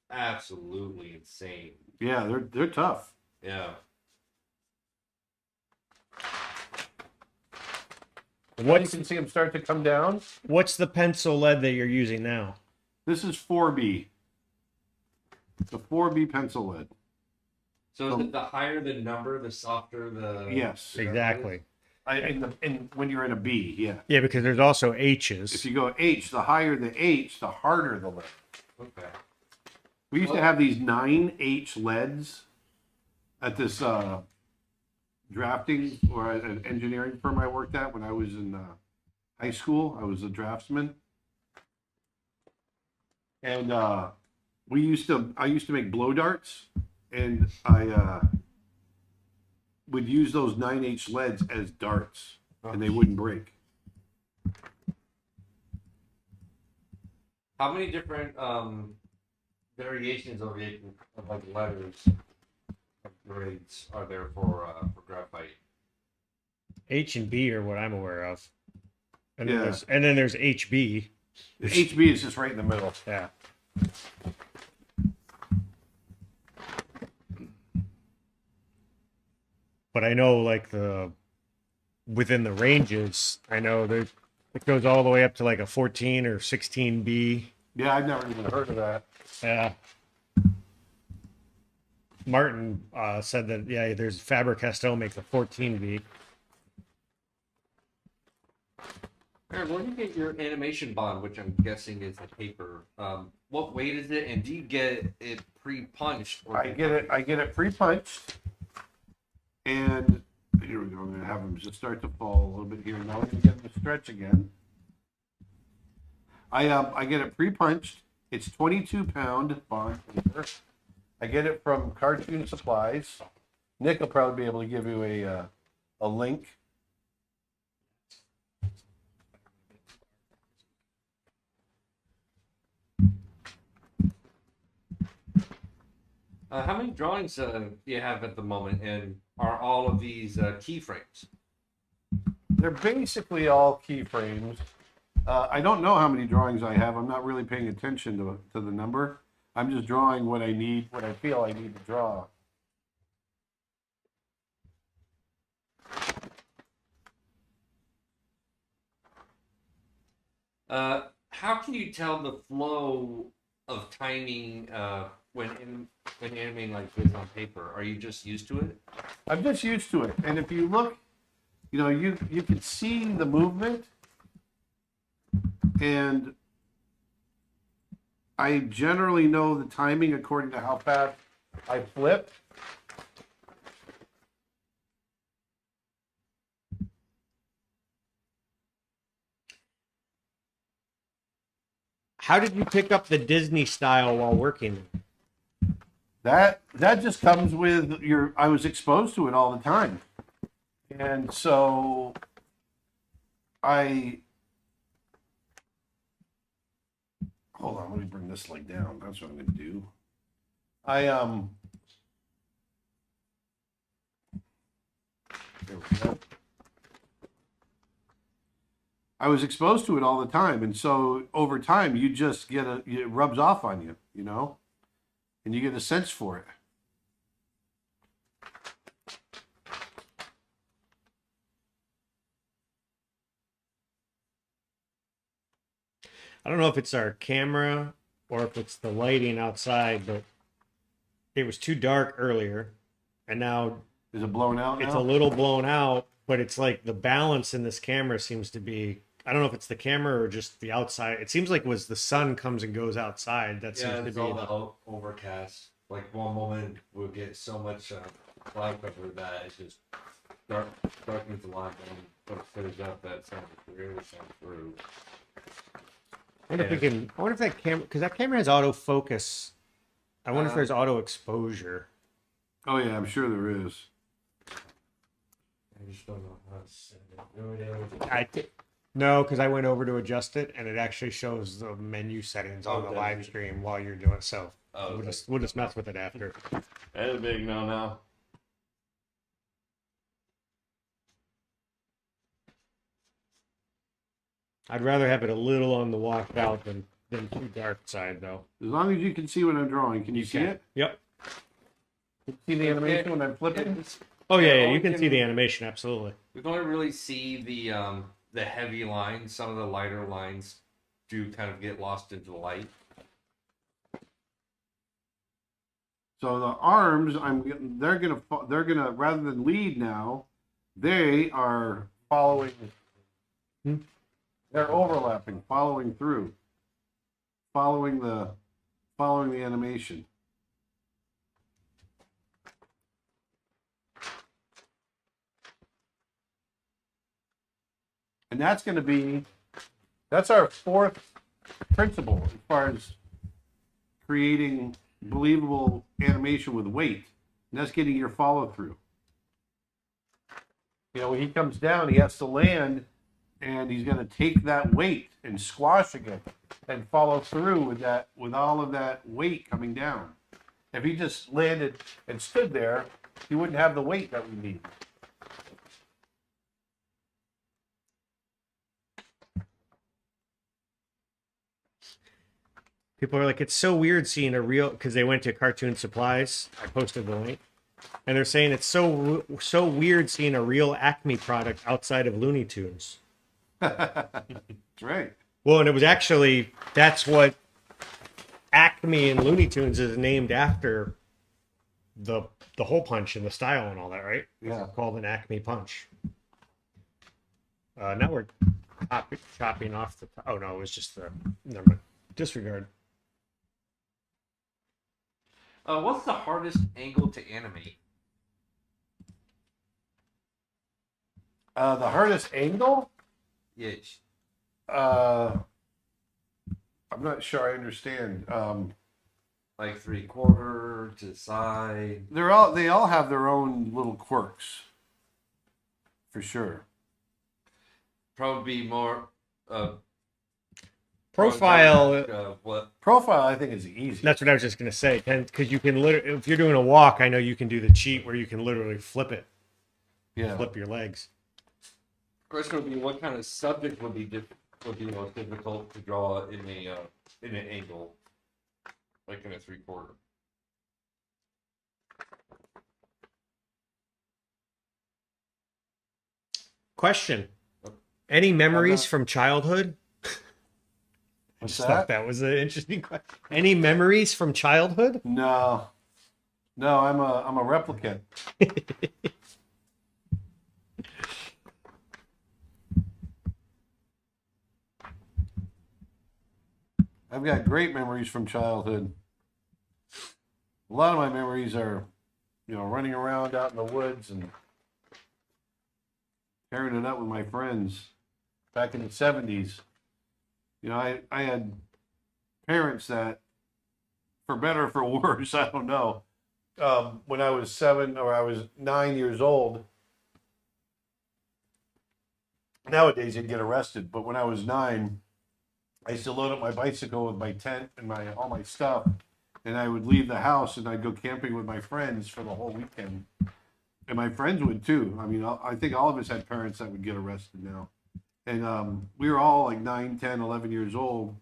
Speaker 1: absolutely insane.
Speaker 2: yeah, they're tough.
Speaker 1: Yeah.
Speaker 2: Now you can see them start to come down.
Speaker 4: What's the pencil lead that you're using now?
Speaker 2: This is 4B. It's a 4B pencil lead.
Speaker 1: So is it the higher the number, the softer the.
Speaker 2: Yes,
Speaker 4: Exactly.
Speaker 2: and when you're in a B, yeah.
Speaker 4: Yeah, because there's also H's.
Speaker 2: If you go H, the higher the H, the harder the lead.
Speaker 1: Okay.
Speaker 2: We used to have these 9H leads at this drafting or an engineering firm I worked at when I was in high school. I was a draftsman, and I used to make blow darts, and I would use those 9H leads as darts, and they wouldn't break.
Speaker 1: How many different variations of like letters of grades are there for graphite?
Speaker 4: H and B are what I'm aware of. And then
Speaker 2: Yeah.
Speaker 4: there's HB.
Speaker 2: The HB is just right in the middle.
Speaker 4: Yeah. But I know like within the ranges, I know it goes all the way up to like a 14 or 16B.
Speaker 2: Yeah, I've never even heard of that.
Speaker 4: Yeah. Martin said that, yeah, there's Faber-Castell makes a 14B.
Speaker 1: Aaron, where do you get your animation bond, which I'm guessing is a paper? What weight is it, and do you get it pre-punched?
Speaker 2: I get it pre-punched, and here we go. I'm gonna have them just start to fall a little bit here. Now we're gonna get them to stretch again. I get it pre-punched. It's 22-pound bond paper. I get it from Cartoon Supplies. Nick will probably be able to give you a link.
Speaker 1: How many drawings do you have at the moment, and are all of these keyframes?
Speaker 2: They're basically all keyframes. I don't know how many drawings I have. I'm not really paying attention to the number. I'm just drawing what I need, what I feel I need to draw.
Speaker 1: How can you tell the flow of timing when animating like this on paper? Are you just used to it?
Speaker 2: I'm just used to it. And if you look, you can see the movement, and I generally know the timing according to how fast I flip.
Speaker 4: How did you pick up the Disney style while working?
Speaker 2: That just comes with I was exposed to it all the time. And so hold on, let me bring this leg down. That's what I'm gonna do. There we go. I was exposed to it all the time, and so over time you just it rubs off on you, and you get a sense for it.
Speaker 4: I don't know if it's our camera or if it's the lighting outside, but it was too dark earlier, and now
Speaker 2: Is it blown out
Speaker 4: it's
Speaker 2: now?
Speaker 4: a little blown out. But it's like the balance in this camera seems to be. I don't know if it's the camera or just the outside. It seems like was the sun comes and goes outside. That
Speaker 1: Yeah,
Speaker 4: seems to
Speaker 1: it's
Speaker 4: be
Speaker 1: all
Speaker 4: the.
Speaker 1: the overcast. Like one moment we'll get so much cloud cover that it's just darkens a lot, and when it clears up, that sun really shines through.
Speaker 4: I wonder if we can. I wonder if that camera, because that camera has autofocus. I wonder if there's auto exposure.
Speaker 2: Oh yeah, I'm sure there is.
Speaker 1: I just don't know how to set it.
Speaker 4: No, because I went over to adjust it, and it actually shows the menu settings on
Speaker 1: Oh,
Speaker 4: the
Speaker 1: does
Speaker 4: live
Speaker 1: it?
Speaker 4: stream while you're doing it. So
Speaker 1: Oh,
Speaker 4: we'll just mess with it after.
Speaker 1: That's a big no now.
Speaker 4: I'd rather have it a little on the washed out than too dark side, though.
Speaker 2: As long as you can see what I'm drawing, can you see it?
Speaker 4: Yep.
Speaker 2: See the animation when I'm flipping?
Speaker 4: Oh yeah,
Speaker 1: Yeah,
Speaker 4: you
Speaker 1: we
Speaker 4: can
Speaker 1: can-
Speaker 4: see the animation absolutely.
Speaker 1: We can only really see the heavy lines. Some of the lighter lines do kind of get lost into the light.
Speaker 2: So the arms, they're gonna rather than lead now, they are following. They're overlapping, following through, following the animation. And that's our fourth principle as far as creating believable animation with weight. And that's getting your follow through. You know, when he comes down, he has to land and he's going to take that weight and squash again and follow through with all of that weight coming down. If he just landed and stood there, he wouldn't have the weight that we need.
Speaker 4: People are like, it's so weird seeing a real, because they went to Cartoon Supplies. I posted the link, and they're saying it's so weird seeing a real Acme product outside of Looney Tunes.
Speaker 2: That's right.
Speaker 4: Well, and it was actually, that's what Acme and Looney Tunes is named after the hole punch and the style and all that, right?
Speaker 2: Yeah.
Speaker 4: It's called an Acme punch. Now we're chopping off the. Oh no, it was just the. Never mind. Disregard.
Speaker 1: What's the hardest angle to animate?
Speaker 2: The hardest angle?
Speaker 1: Yeah,
Speaker 2: I'm not sure I understand.
Speaker 1: like 3/4 to the side.
Speaker 2: They all have their own little quirks, for sure.
Speaker 1: Probably more
Speaker 4: Profile.
Speaker 1: what?
Speaker 2: Profile, I think, is easy.
Speaker 4: That's what I was just gonna say, because you can literally, if you're doing a walk, I know you can do the cheat where you can literally flip it,
Speaker 2: Yeah.
Speaker 4: flip your legs.
Speaker 1: Question would be, what kind of subject would be most difficult to draw in an angle, like in a 3/4?
Speaker 4: Question: any memories from childhood? I
Speaker 2: What's
Speaker 4: just thought
Speaker 2: that?
Speaker 4: that was an interesting question. Any memories from childhood?
Speaker 2: No, I'm a replicant. I've got great memories from childhood. A lot of my memories are, running around out in the woods and tearing it up with my friends back in the 70s. I had parents that, for better or for worse, I don't know, when I was 7 or I was 9 years old. Nowadays, you'd get arrested, but when I was 9, I used to load up my bicycle with my tent and all my stuff, and I would leave the house and I'd go camping with my friends for the whole weekend. And my friends would too. I mean, I think all of us had parents that would get arrested now. And we were all like 9, 10, 11 years old.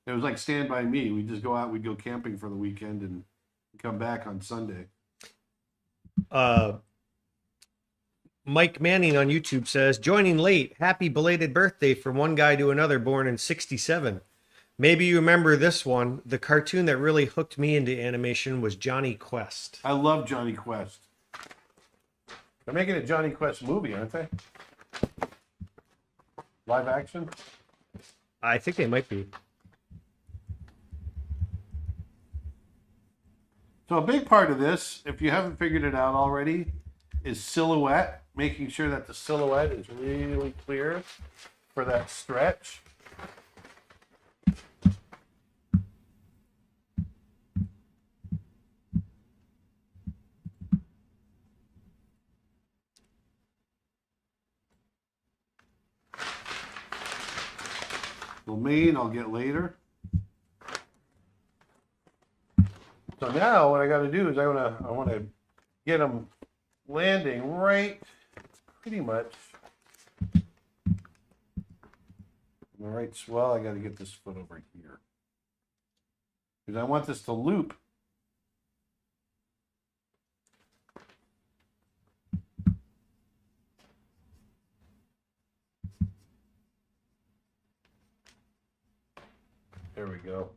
Speaker 2: It was like Stand By Me. We'd just go out, we'd go camping for the weekend and come back on Sunday.
Speaker 4: Mike Manning on YouTube says, joining late. Happy belated birthday from one guy to another born in 67. Maybe you remember this one. The cartoon that really hooked me into animation was Johnny Quest.
Speaker 2: I love Johnny Quest. They're making a Johnny Quest movie, aren't they? Live action?
Speaker 4: I think they might be.
Speaker 2: So a big part of this, if you haven't figured it out already, is silhouette. Making sure that the silhouette is really clear for that stretch. The mane I'll get later. So now what I got to do is I want to get them landing right, pretty much. All right, well, I got to get this foot over here because I want this to loop. There we go.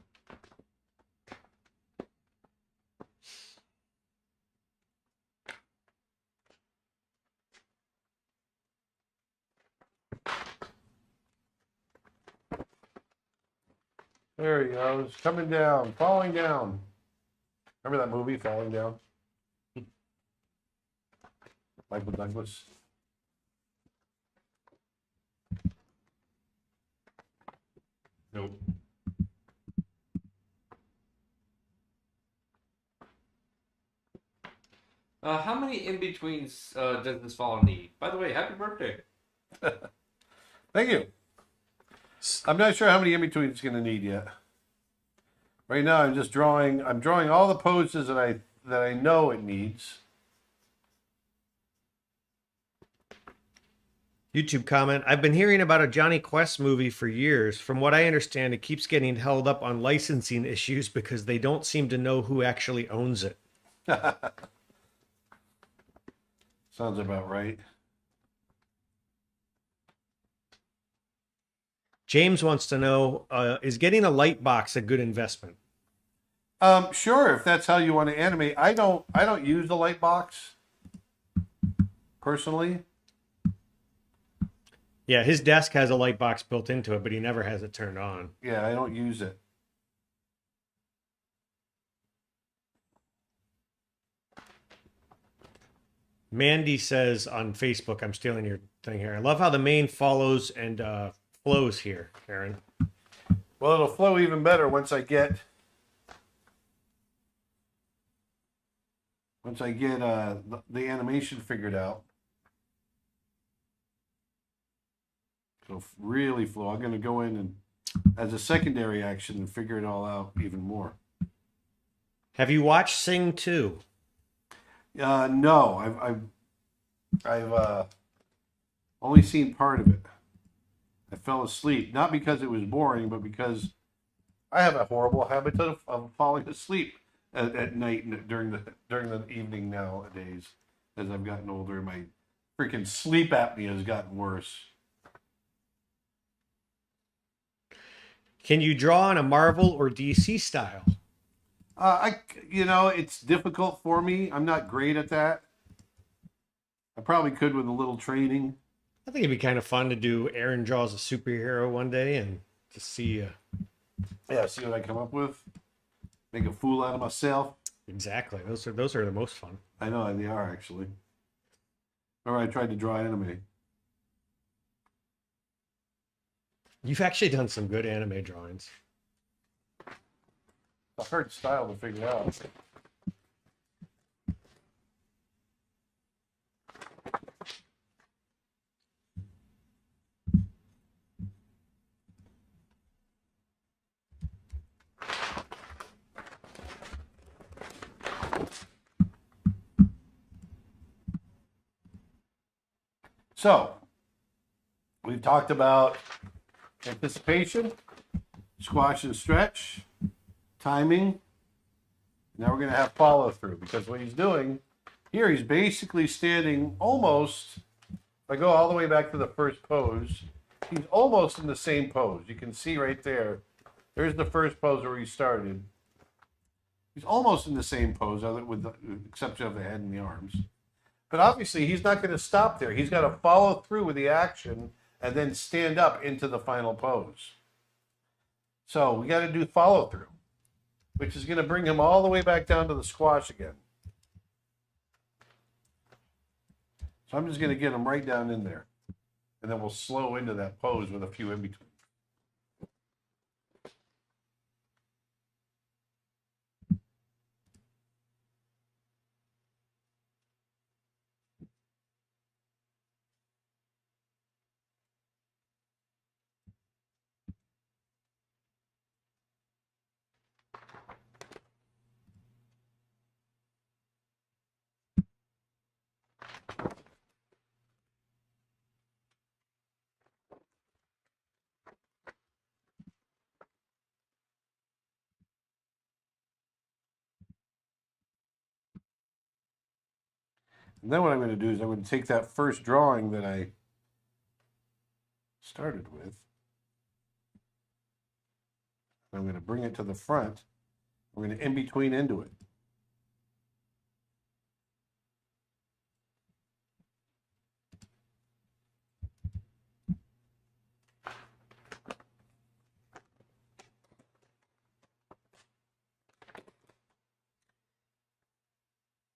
Speaker 2: There he goes, coming down, falling down. Remember that movie, Falling Down? Michael Douglas.
Speaker 1: Nope. How many in-betweens does this fall need? By the way, happy birthday.
Speaker 2: Thank you. I'm not sure how many in-betweens it's going to need yet. Right now, I'm drawing all the poses that I know it needs.
Speaker 4: YouTube comment. I've been hearing about a Johnny Quest movie for years. From what I understand, it keeps getting held up on licensing issues because they don't seem to know who actually owns it.
Speaker 2: Sounds about right.
Speaker 4: James wants to know, is getting a light box a good investment?
Speaker 2: Sure, if that's how you want to animate. I don't use the light box personally.
Speaker 4: Yeah, his desk has a light box built into it, but he never has it turned on.
Speaker 2: Yeah, I don't use it.
Speaker 4: Mandy says on Facebook, I'm stealing your thing here. I love how the mane follows and flows here, Aaron.
Speaker 2: Well, it'll flow even better once I get the animation figured out. It'll really flow. I'm going to go in and as a secondary action and figure it all out even more.
Speaker 4: Have you watched Sing 2?
Speaker 2: No, I've only seen part of it. I fell asleep, not because it was boring, but because I have a horrible habit of falling asleep at night and during the evening nowadays. As I've gotten older, my freaking sleep apnea has gotten worse.
Speaker 4: Can you draw in a Marvel or DC style?
Speaker 2: It's difficult for me. I'm not great at that. I probably could with a little training.
Speaker 4: I think it'd be kind of fun to do Aaron draws a superhero one day and to see.
Speaker 2: Yeah, see what I come up with. Make a fool out of myself.
Speaker 4: Exactly. Those are the most fun.
Speaker 2: I know they are actually. Or I tried to draw anime.
Speaker 4: You've actually done some good anime drawings.
Speaker 2: A hard style to figure out. So, we've talked about anticipation, squash and stretch, timing. Now we're going to have follow through because what he's doing here, he's basically standing almost, if I go all the way back to the first pose, he's almost in the same pose. You can see right there There's the first pose where he started. He's almost in the same pose, with the exception of the head and the arms. But obviously, he's not going to stop there. He's got to follow through with the action and then stand up into the final pose. So we got to do follow through, which is going to bring him all the way back down to the squash again. So I'm just going to get him right down in there. And then we'll slow into that pose with a few in between. And then what I'm going to do is I'm going to take that first drawing that I started with. I'm going to bring it to the front. We're going to in between into it.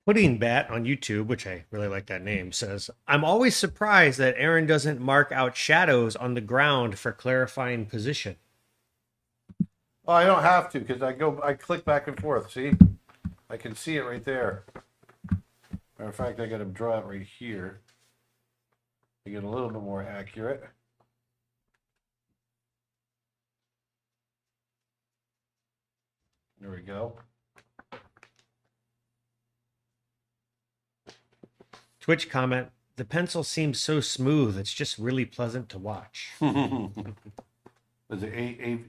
Speaker 4: Pudding Bat on YouTube, which I really like that name, says, I'm always surprised that Aaron doesn't mark out shadows on the ground for clarifying position.
Speaker 2: Oh, I don't have to because I click back and forth. See? I can see it right there. Matter of fact, I got to draw it right here to get a little bit more accurate. There we go.
Speaker 4: Twitch comment, the pencil seems so smooth, it's just really pleasant to watch.
Speaker 2: Is it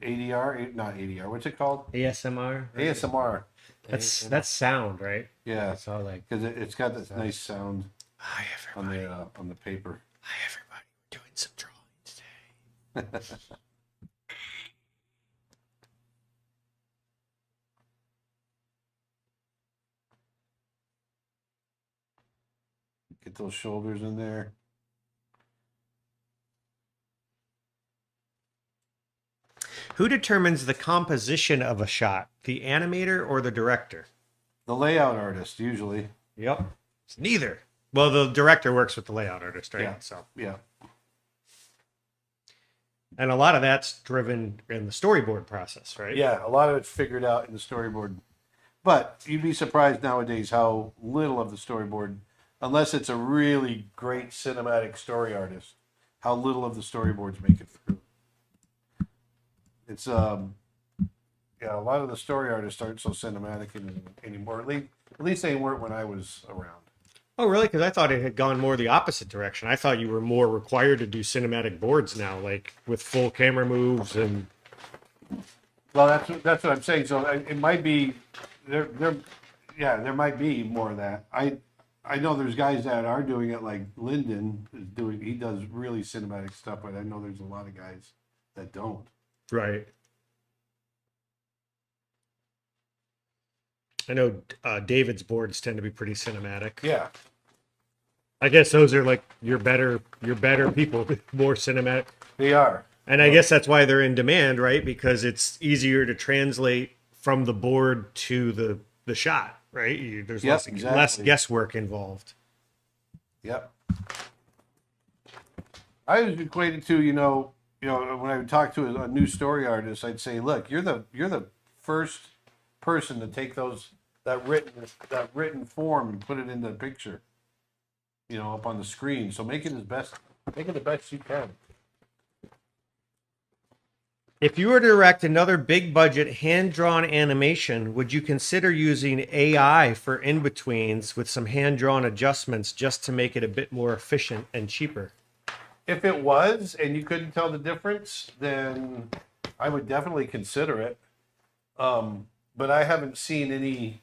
Speaker 2: ADR? Not ADR. What's it called?
Speaker 4: ASMR?
Speaker 2: ASMR.
Speaker 4: That's sound, right?
Speaker 2: Yeah,
Speaker 4: That's all like.
Speaker 2: because it's got this nice sound
Speaker 4: Hi,
Speaker 2: on
Speaker 4: everybody.
Speaker 2: the paper.
Speaker 4: Hi, everybody. We're doing some drawing today.
Speaker 2: Get those shoulders in there.
Speaker 4: Who determines the composition of a shot, the animator or the director?
Speaker 2: The layout artist, usually.
Speaker 4: Yep. It's neither. Well, the director works with the layout artist, right?
Speaker 2: Yeah.
Speaker 4: So,
Speaker 2: Yeah.
Speaker 4: and a lot of that's driven in the storyboard process, right?
Speaker 2: Yeah, a lot of it's figured out in the storyboard. But you'd be surprised nowadays how little of the storyboard, unless it's a really great cinematic story artist, how little of the storyboards make it through. It's yeah, a lot of the story artists aren't so cinematic anymore. At least they weren't when I was around.
Speaker 4: Oh, really? Because I thought it had gone more the opposite direction. I thought you were more required to do cinematic boards now, like with full camera moves and.
Speaker 2: Well, that's what I'm saying. So it might be there. Yeah, there might be more of that. I know there's guys that are doing it, like Lyndon is doing. He does really cinematic stuff, but I know there's a lot of guys that don't.
Speaker 4: Right. I know David's boards tend to be pretty cinematic.
Speaker 2: Yeah.
Speaker 4: I guess those are like your better people, more cinematic.
Speaker 2: They are.
Speaker 4: And I guess that's why they're in demand, right? Because it's easier to translate from the board to the shot, right? There's less guesswork involved.
Speaker 2: Yep. I was equated to, when I would talk to a new story artist, I'd say, look, you're the first person to take that written form and put it into the picture, up on the screen. So make it the best you can.
Speaker 4: If you were to direct another big budget hand-drawn animation, would you consider using AI for in-betweens with some hand-drawn adjustments just to make it a bit more efficient and cheaper?
Speaker 2: If it was and you couldn't tell the difference, then I would definitely consider it. But I haven't seen any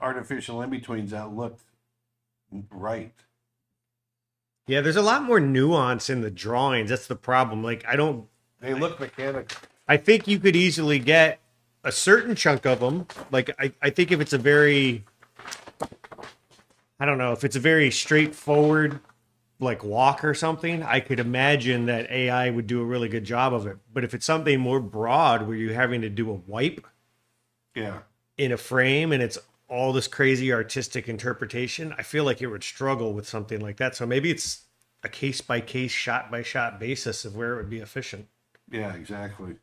Speaker 2: artificial in-betweens that looked right.
Speaker 4: Yeah, there's a lot more nuance in the drawings. That's the problem. Like,
Speaker 2: They look mechanical.
Speaker 4: I think you could easily get a certain chunk of them. Like, I think if it's a very, I don't know, if it's a very straightforward, like walk or something, I could imagine that AI would do a really good job of it. But if it's something more broad where you're having to do a wipe
Speaker 2: Yeah.
Speaker 4: in a frame and it's all this crazy artistic interpretation, I feel like it would struggle with something like that. So maybe it's a case by case, shot by shot basis of where it would be efficient.
Speaker 2: Yeah, exactly.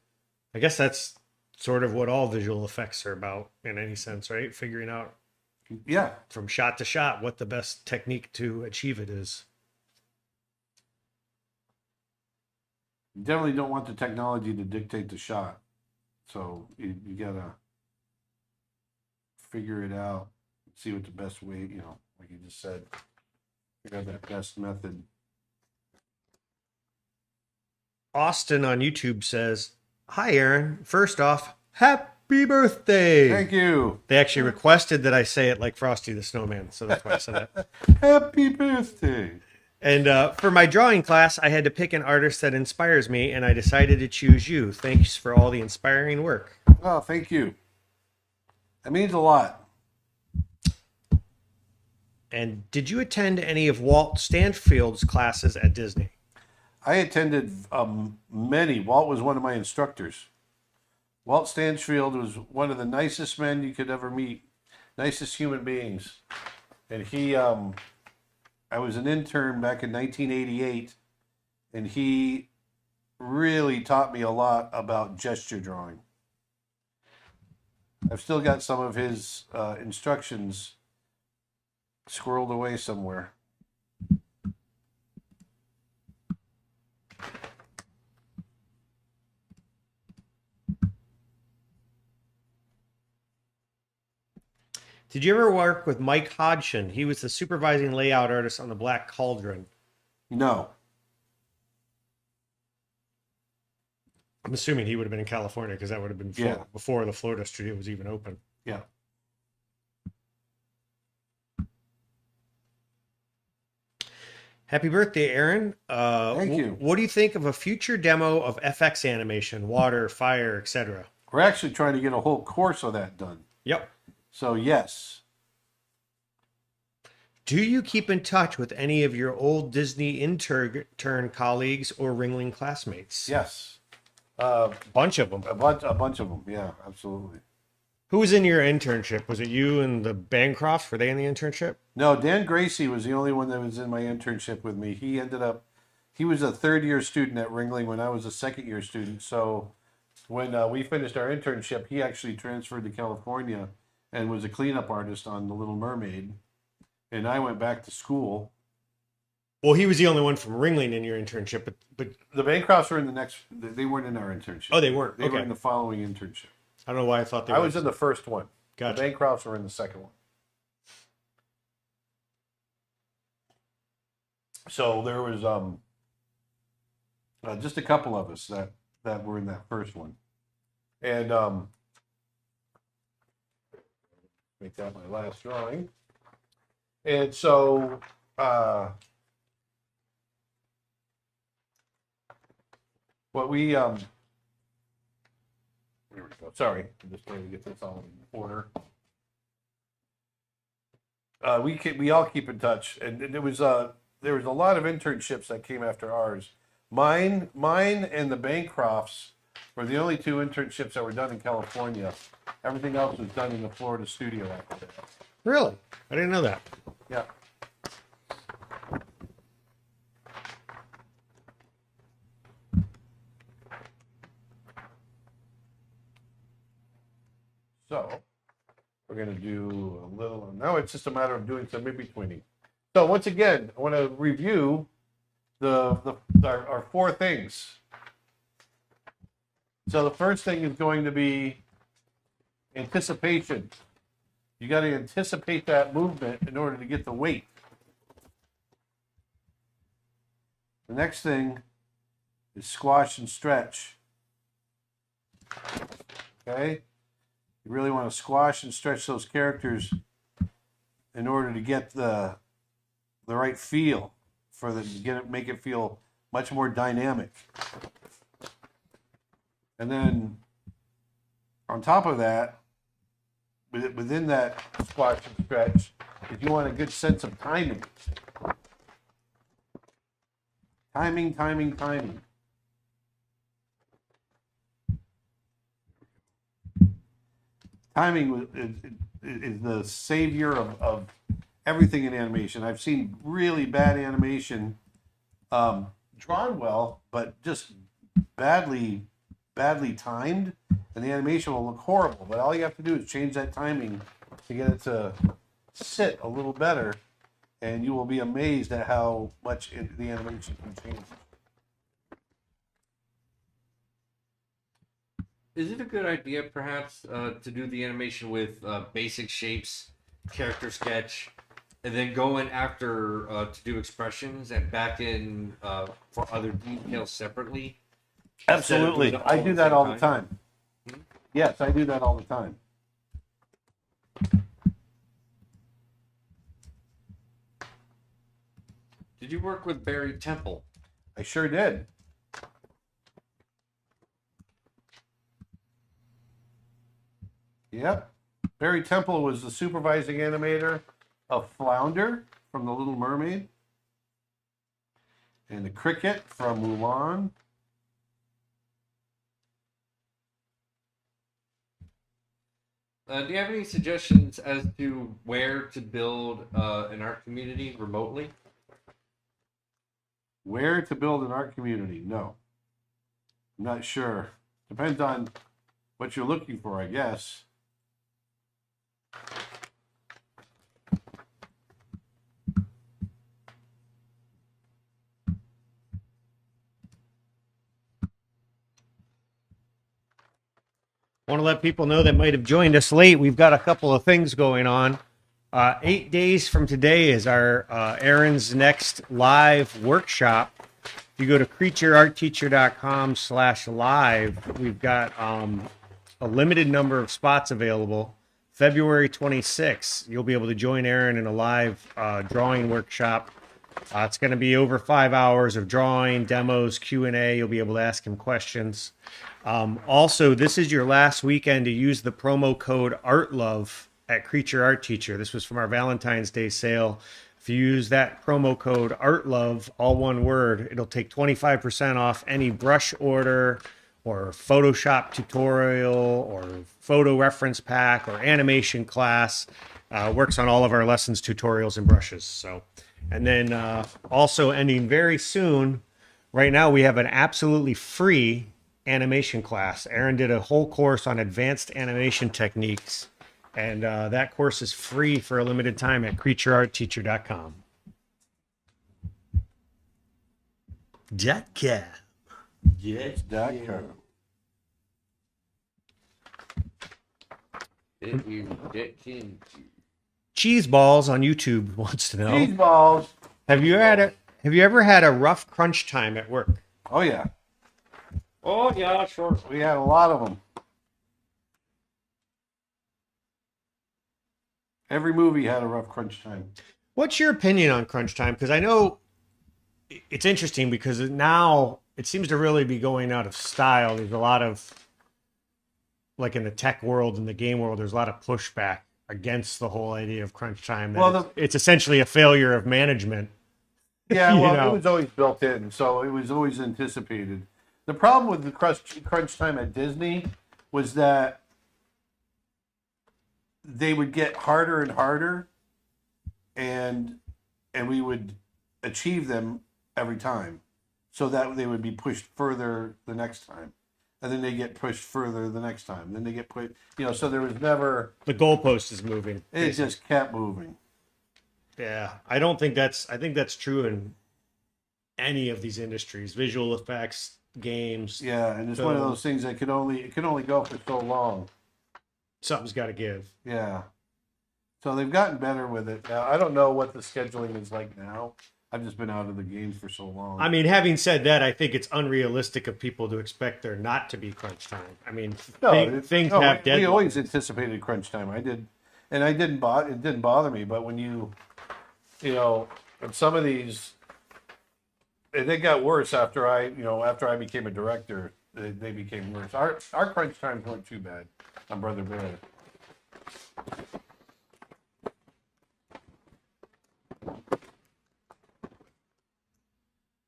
Speaker 4: I guess that's sort of what all visual effects are about in any sense, right? Figuring out
Speaker 2: Yeah.
Speaker 4: from shot to shot what the best technique to achieve it is.
Speaker 2: You definitely don't want the technology to dictate the shot. So you gotta figure it out, see what the best way, like you just said, figure out that best method.
Speaker 4: Austin on YouTube says, "Hi, Aaron. First off, happy birthday."
Speaker 2: Thank you.
Speaker 4: They actually requested that I say it like Frosty the Snowman, so that's why I said that.
Speaker 2: Happy birthday.
Speaker 4: And for my drawing class, I had to pick an artist that inspires me, and I decided to choose you. Thanks for all the inspiring work.
Speaker 2: Oh, thank you. That means a lot.
Speaker 4: And did you attend any of Walt Stanfield's classes at Disney?
Speaker 2: I attended many. Walt was one of my instructors. Walt Stanfield was one of the nicest men you could ever meet, nicest human beings. And I was an intern back in 1988, and he really taught me a lot about gesture drawing. I've still got some of his instructions squirreled away somewhere.
Speaker 4: Did you ever work with Mike Hodgson? He was the supervising layout artist on the Black Cauldron.
Speaker 2: No.
Speaker 4: I'm assuming he would have been in California because that would have been before the Florida studio was even open.
Speaker 2: Yeah.
Speaker 4: Happy birthday, Aaron.
Speaker 2: Thank you.
Speaker 4: What do you think of a future demo of FX animation, water, fire, etc.?
Speaker 2: We're actually trying to get a whole course of that done.
Speaker 4: Yep.
Speaker 2: So, yes.
Speaker 4: Do you keep in touch with any of your old Disney intern colleagues or Ringling classmates?
Speaker 2: Yes.
Speaker 4: Bunch of them.
Speaker 2: A bunch of them. Yeah, absolutely.
Speaker 4: Who was in your internship? Was it you and the Bancrofts? Were they in the internship?
Speaker 2: No, Dan Gracie was the only one that was in my internship with me. He was a third-year student at Ringling when I was a second-year student. So when we finished our internship, he actually transferred to California and was a cleanup artist on The Little Mermaid. And I went back to school.
Speaker 4: Well, he was the only one from Ringling in your internship, but
Speaker 2: The Bancrofts were in the next. They weren't in our internship.
Speaker 4: Oh, they weren't.
Speaker 2: They were
Speaker 4: Okay.
Speaker 2: in the following internship.
Speaker 4: I don't know why I thought they
Speaker 2: I
Speaker 4: were.
Speaker 2: was in the first one.
Speaker 4: Gotcha.
Speaker 2: The Bancrofts were in the second one. So there was just a couple of us that were in that first one, and make that my last drawing. And so what we there we go. Sorry, I'm just trying to get this all in order. We all keep in touch, and there was a lot of internships that came after ours. Mine and the Bancrofts were the only two internships that were done in California. Everything else was done in the Florida studio after that.
Speaker 4: Really? I didn't know that.
Speaker 2: Yeah. So we're going to do a little. Now it's just a matter of doing some in-betweening. So once again, I want to review our four things. So the first thing is going to be anticipation. You got to anticipate that movement in order to get the weight. The next thing is squash and stretch. Okay? You really want to squash and stretch those characters in order to get the right feel for the make it feel much more dynamic. And then on top of that, within that squash and stretch, if you want a good sense of timing. Timing. Timing is the savior of everything in animation. I've seen really bad animation drawn well, but just badly timed, and the animation will look horrible. But all you have to do is change that timing to get it to sit a little better, and you will be amazed at how much the animation can change.
Speaker 1: Is it a good idea, perhaps, to do the animation with basic shapes, character sketch, and then go in after to do expressions and back in for other details separately?
Speaker 2: Absolutely. I do that all the time. Yes, I do that all the time.
Speaker 1: Did you work with Barry Temple?
Speaker 2: I sure did. Yep. Barry Temple was the supervising animator of Flounder from The Little Mermaid and the Cricket from Mulan.
Speaker 1: Do you have any suggestions as to where to build an art community remotely?
Speaker 2: Where to build an art community? No. I'm not sure. Depends on what you're looking for, I guess.
Speaker 4: Want to let people know that might have joined us late. We've got a couple of things going on. 8 days from today is our Aaron's next live workshop. If you go to creatureartteacher.com/live, we've got a limited number of spots available. February 26th, you'll be able to join Aaron in a live drawing workshop. It's going to be over 5 hours of drawing, demos, Q&A. You'll be able to ask him questions. Also, this is your last weekend to use the promo code ARTLOVE at Creature Art Teacher. This was from our Valentine's Day sale. If you use that promo code ARTLOVE, all one word, it'll take 25% off any brush order or Photoshop tutorial or photo reference pack or animation class. Works on all of our lessons, tutorials, and brushes. So, and then also ending very soon, right now we have an absolutely free animation class. Aaron did a whole course on advanced animation techniques, and that course is free for a limited time at creatureartteacher.com.
Speaker 1: Yes.
Speaker 4: Cheese Balls on YouTube wants to know.
Speaker 2: Cheese balls.
Speaker 4: Have you ever had a rough crunch time at work?
Speaker 2: Oh, yeah.
Speaker 1: Oh, yeah, sure.
Speaker 2: We had a lot of them. Every movie had a rough crunch time.
Speaker 4: What's your opinion on crunch time? Because I know it's interesting because now it seems to really be going out of style. There's a lot of, like in the tech world and the game world, there's a lot of pushback against the whole idea of crunch time. Well, it's essentially a failure of management.
Speaker 2: Yeah, well, it was always built in, so it was always anticipated. The problem with the crunch time at Disney was that they would get harder and harder, and we would achieve them every time, so that they would be pushed further the next time, and then they get pushed further the next time. Then they get pushed, so there was never...
Speaker 4: The goalpost is moving.
Speaker 2: It just kept moving.
Speaker 4: Yeah, I think that's true in any of these industries, visual effects, games.
Speaker 2: Yeah, and it's one of those things that it can only go for so long.
Speaker 4: Something's got to give.
Speaker 2: Yeah. So they've gotten better with it. Now, I don't know what the scheduling is like now. I've just been out of the games for so long.
Speaker 4: I mean, having said that, I think it's unrealistic of people to expect there not to be crunch time. I mean, things have deadlines.
Speaker 2: We always anticipated crunch time. I did, and it didn't bother me. But when in some of these they got worse after I became a director. They became worse. Our crunch times weren't too bad on Brother Bear.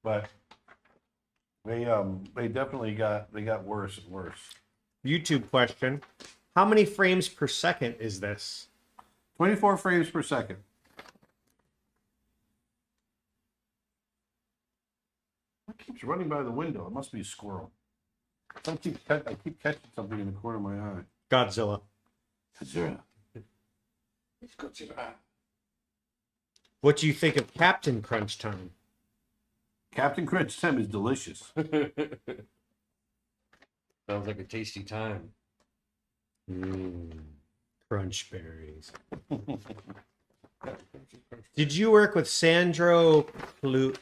Speaker 2: But they definitely got worse and worse.
Speaker 4: YouTube question: how many frames per second is this?
Speaker 2: 24 frames per second. What keeps running by the window? It must be a squirrel. I keep catching something in the corner of my eye.
Speaker 4: Godzilla.
Speaker 2: Godzilla.
Speaker 1: It's Godzilla.
Speaker 4: What do you think of Captain Crunch Time?
Speaker 2: Captain Crunch Time is delicious.
Speaker 1: Sounds like a tasty time.
Speaker 4: Crunch berries. Did you work with Sandro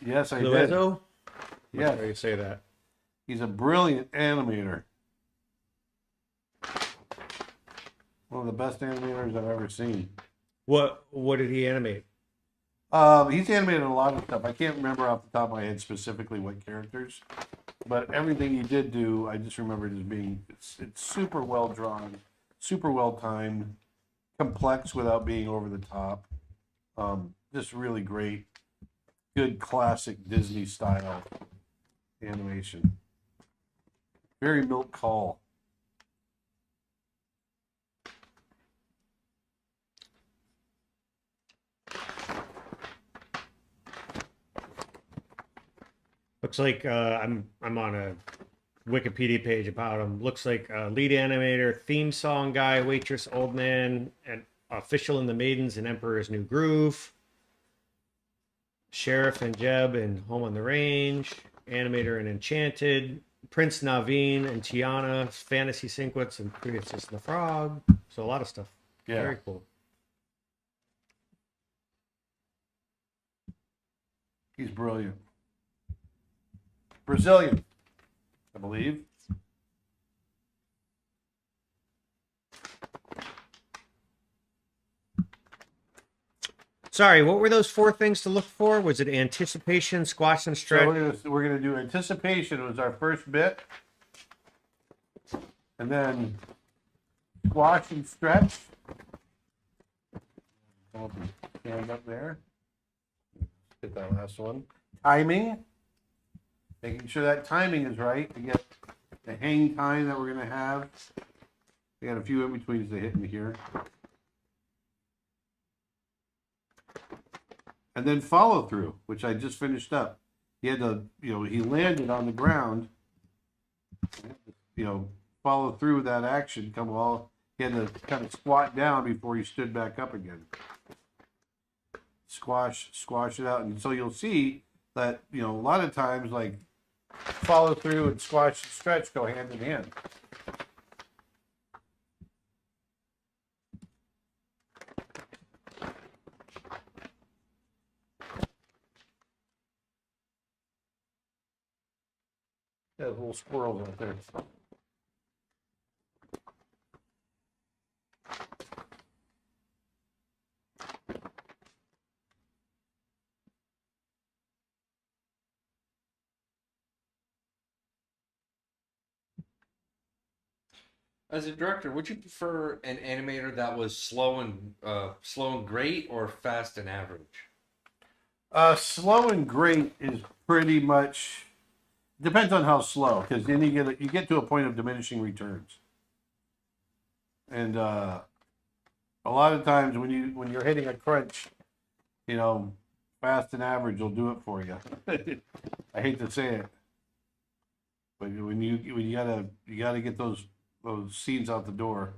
Speaker 2: Yes, I did.
Speaker 4: Clueso?
Speaker 2: Yeah,
Speaker 4: How do you say that?
Speaker 2: he's a brilliant animator. One of the best animators I've ever seen.
Speaker 4: What did he animate?
Speaker 2: He's animated a lot of stuff. I can't remember off the top of my head specifically what characters, but everything he did do, I just remember it as being it's super well drawn, super well timed, complex without being over the top. Just really great, good classic Disney style animation. Very milk call.
Speaker 4: Looks like I'm on a Wikipedia page about him. Looks like lead animator, theme song guy, waitress, old man, and official in the Maidens and Emperor's New Groove. Sheriff and Jeb and Home on the Range, animator and Enchanted, Prince Naveen and Tiana, Fantasy Sequence and Princess and the Frog. So a lot of stuff.
Speaker 2: Yeah.
Speaker 4: Very cool.
Speaker 2: He's brilliant. Brazilian, I believe.
Speaker 4: Sorry, what were those 4 things to look for? Was it anticipation, squash and
Speaker 2: So
Speaker 4: stretch?
Speaker 2: we're gonna do anticipation was our first bit, and then squash and stretch. Stand up there. Hit that last one. Timing. Making sure that timing is right to get the hang time that we're gonna have. We got a few in betweens to hit in here. And then follow through, which I just finished up. He had to, he landed on the ground, follow through that action, he had to kind of squat down before he stood back up again. Squash it out. And so you'll see that, a lot of times, like, follow through and squash and stretch go hand in hand. There's little squirrels out there.
Speaker 1: As a director, would you prefer an animator that was slow and great, or fast and average?
Speaker 2: Slow and great is pretty much depends on how slow, because then you get to a point of diminishing returns, and a lot of times when you're hitting a crunch, fast and average will do it for you. I hate to say it, but when you gotta get those scenes out the door.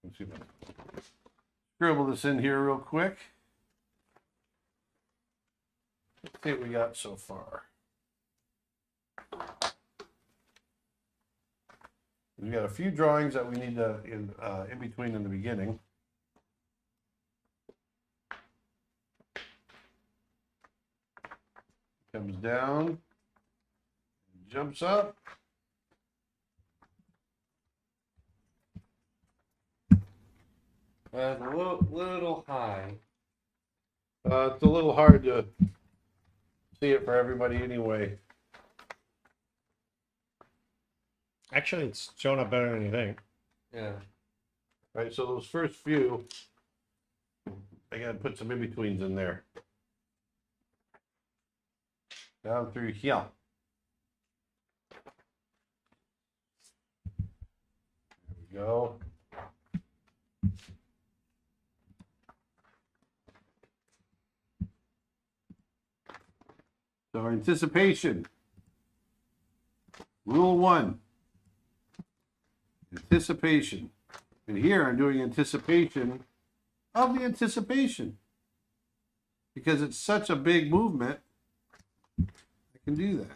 Speaker 2: Let's see if I can scribble this in here real quick. Let's see what we got so far. We've got a few drawings that we need to in between in the beginning. Comes down, jumps up.
Speaker 1: A little high.
Speaker 2: It's a little hard to see it for everybody anyway.
Speaker 4: Actually, it's showing up better than you think.
Speaker 1: Yeah.
Speaker 2: Right, so those first few, I gotta put some in-betweens in there. Down through here. There we go. So anticipation. Rule 1. Anticipation. And here I'm doing anticipation of the anticipation. Because it's such a big movement, I can do that.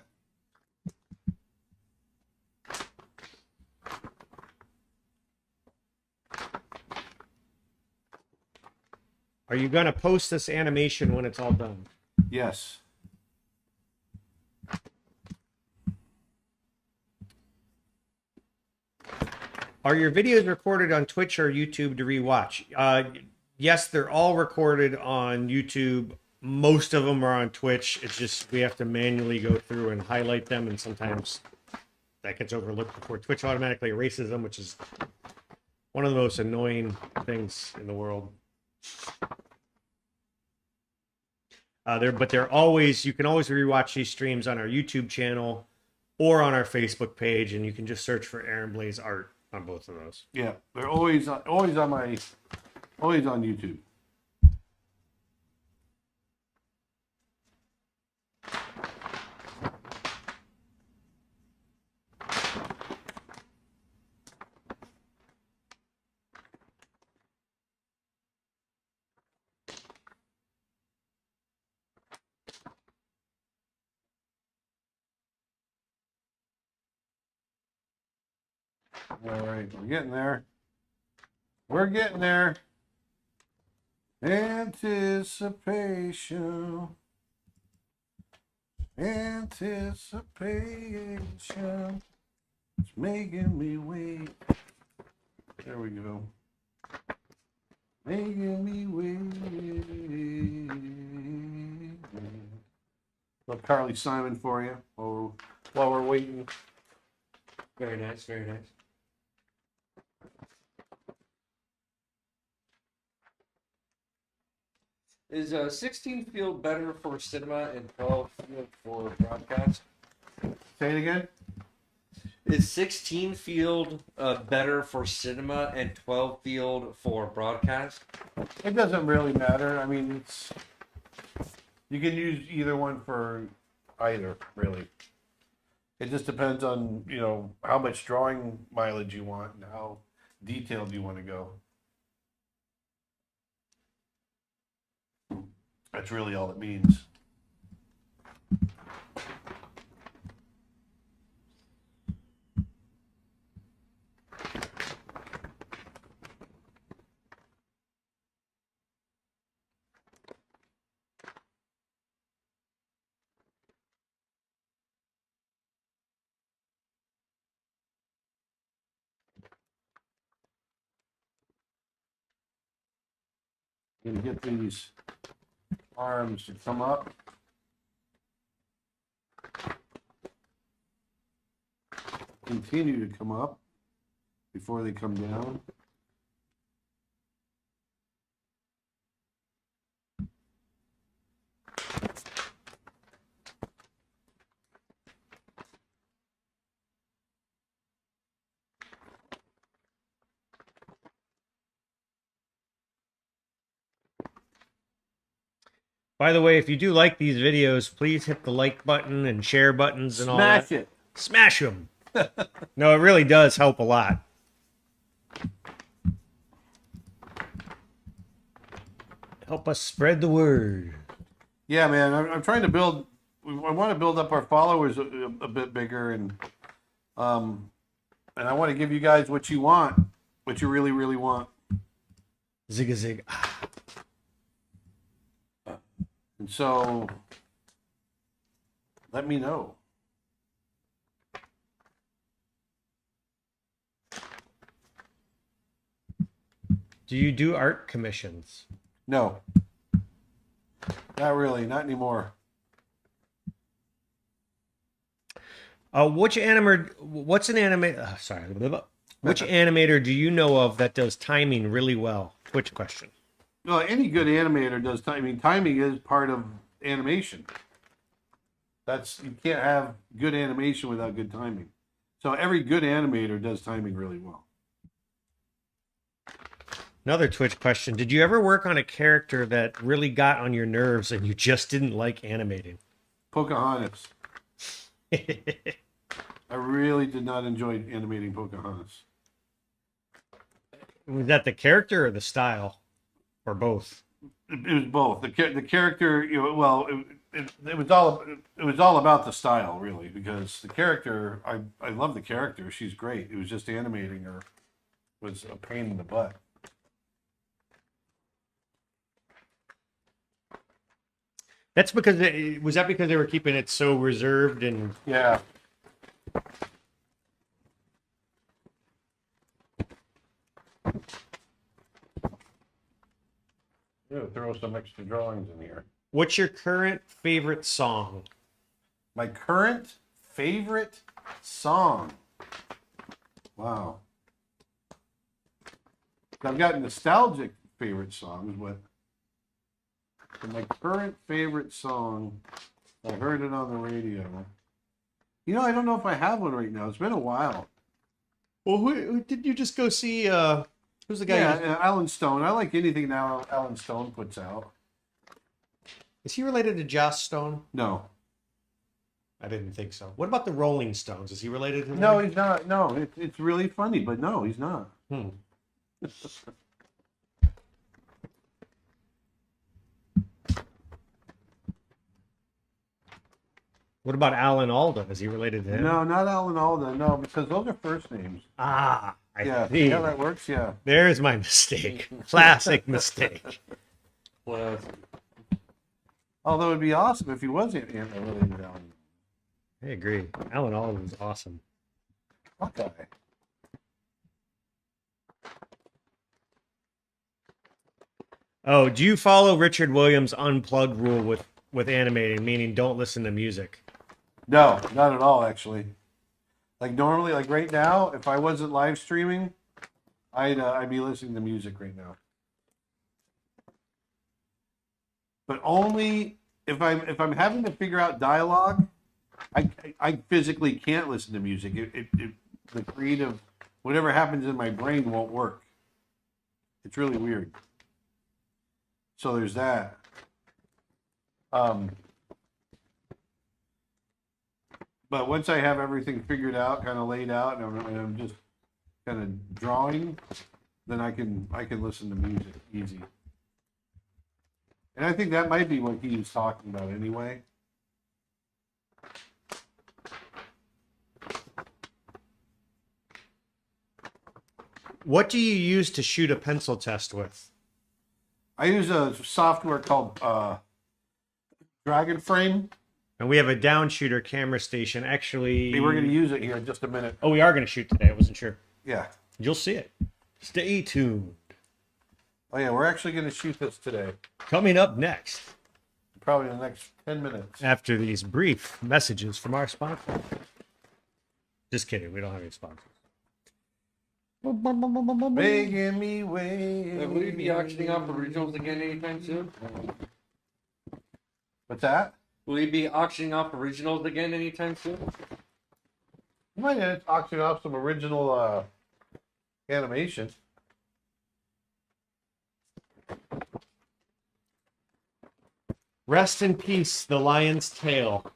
Speaker 4: Are you going to post this animation when it's all done?
Speaker 2: Yes.
Speaker 4: Are your videos recorded on Twitch or YouTube to rewatch? Yes, they're all recorded on YouTube. Most of them are on Twitch. It's just we have to manually go through and highlight them, and sometimes that gets overlooked before Twitch automatically erases them, which is one of the most annoying things in the world. They're always, you can always rewatch these streams on our YouTube channel or on our Facebook page, and you can just search for Aaron Blaze Art on both of those.
Speaker 2: Yeah, they're always on YouTube. All right, we're getting there. We're getting there. Anticipation. Anticipation. It's making me wait. There we go. Making me wait. Little Carly Simon for you while we're waiting.
Speaker 1: Very nice, very nice. Is 16 field better for cinema and 12 field for broadcast?
Speaker 2: Say it again.
Speaker 1: Is 16 field better for cinema and 12 field for broadcast?
Speaker 2: It doesn't really matter. I mean, you can use either one for either, really. It just depends on, how much drawing mileage you want and how detailed you want to go. That's really all it means. Gonna get these arms to come up. Continue to come up before they come down.
Speaker 4: By the way, if you do like these videos, please hit the like button and share buttons and all that.
Speaker 2: Smash it.
Speaker 4: Smash them. No, it really does help a lot. Help us spread the word.
Speaker 2: Yeah, man. I'm trying to build. I want to build up our followers a bit bigger, and I want to give you guys what you want, what you really, really want.
Speaker 4: Zig a zig.
Speaker 2: And so let me know.
Speaker 4: Do you do art commissions?
Speaker 2: No, not really, not anymore.
Speaker 4: Which animator? What's an animator? Sorry, blah, blah, blah. Which animator do you know of that does timing really well? Which question?
Speaker 2: Well, any good animator does timing. Timing is part of animation. You can't have good animation without good timing. So every good animator does timing really well.
Speaker 4: Another Twitch question. Did you ever work on a character that really got on your nerves and you just didn't like animating?
Speaker 2: Pocahontas. I really did not enjoy animating Pocahontas.
Speaker 4: Was that the character or the style? Or both?
Speaker 2: It was both. The character, well, it was all about the style, really, because the character, I love the character. She's great. It was just animating her was a pain in the butt.
Speaker 4: That's because was that because they were keeping it so reserved and
Speaker 2: Yeah. Throw some extra drawings in here.
Speaker 4: What's your current favorite song?
Speaker 2: My current favorite song. Wow. I've got nostalgic favorite songs, but my current favorite song, I heard it on the radio. I don't know if I have one right now. It's been a while.
Speaker 4: Well, who did you just go see? Who's the guy?
Speaker 2: Yeah, Alan Stone. I like anything now Alan Stone puts out.
Speaker 4: Is he related to Joss Stone?
Speaker 2: No.
Speaker 4: I didn't think so. What about the Rolling Stones? Is he related to them?
Speaker 2: No, he's not. No, it's really funny, but no, he's not.
Speaker 4: What about Alan Alda? Is he related to him?
Speaker 2: No, not Alan Alda. No, because those are first names.
Speaker 4: I
Speaker 2: See how that works? Yeah.
Speaker 4: There's my mistake. Classic mistake.
Speaker 1: Well,
Speaker 2: Although it'd be awesome if he was related to Alan.
Speaker 4: I agree. Alan Alda was awesome.
Speaker 2: Hawkeye.
Speaker 4: Oh, do you follow Richard Williams' unplugged rule with animating, meaning don't listen to music?
Speaker 2: No, not at all, actually. Like normally, like right now, if I wasn't live streaming, I'd be listening to music right now. But only if I'm having to figure out dialogue, I physically can't listen to music. The creative, whatever happens in my brain won't work. It's really weird. So there's that. But once I have everything figured out, kind of laid out, and I'm just kind of drawing, then I can listen to music easy. And I think that might be what he was talking about anyway.
Speaker 4: What do you use to shoot a pencil test with?
Speaker 2: I use a software called Dragon Frame.
Speaker 4: And we have a downshooter camera station. Actually,
Speaker 2: Hey, we're going to use it here in just a minute.
Speaker 4: Oh, we are going to shoot today. I wasn't sure.
Speaker 2: Yeah.
Speaker 4: You'll see it. Stay tuned.
Speaker 2: Oh yeah, we're actually going to shoot this today.
Speaker 4: Coming up next,
Speaker 2: Probably in the next 10 minutes.
Speaker 4: after these brief messages from our sponsor. Just kidding. We don't have any sponsors.
Speaker 2: Making me wait.
Speaker 1: will you be auctioning off originals again anytime soon?
Speaker 2: What's that?
Speaker 1: Will you be auctioning off originals again anytime soon?
Speaker 2: You might auction off some original animation.
Speaker 4: Rest in peace, the lion's tail.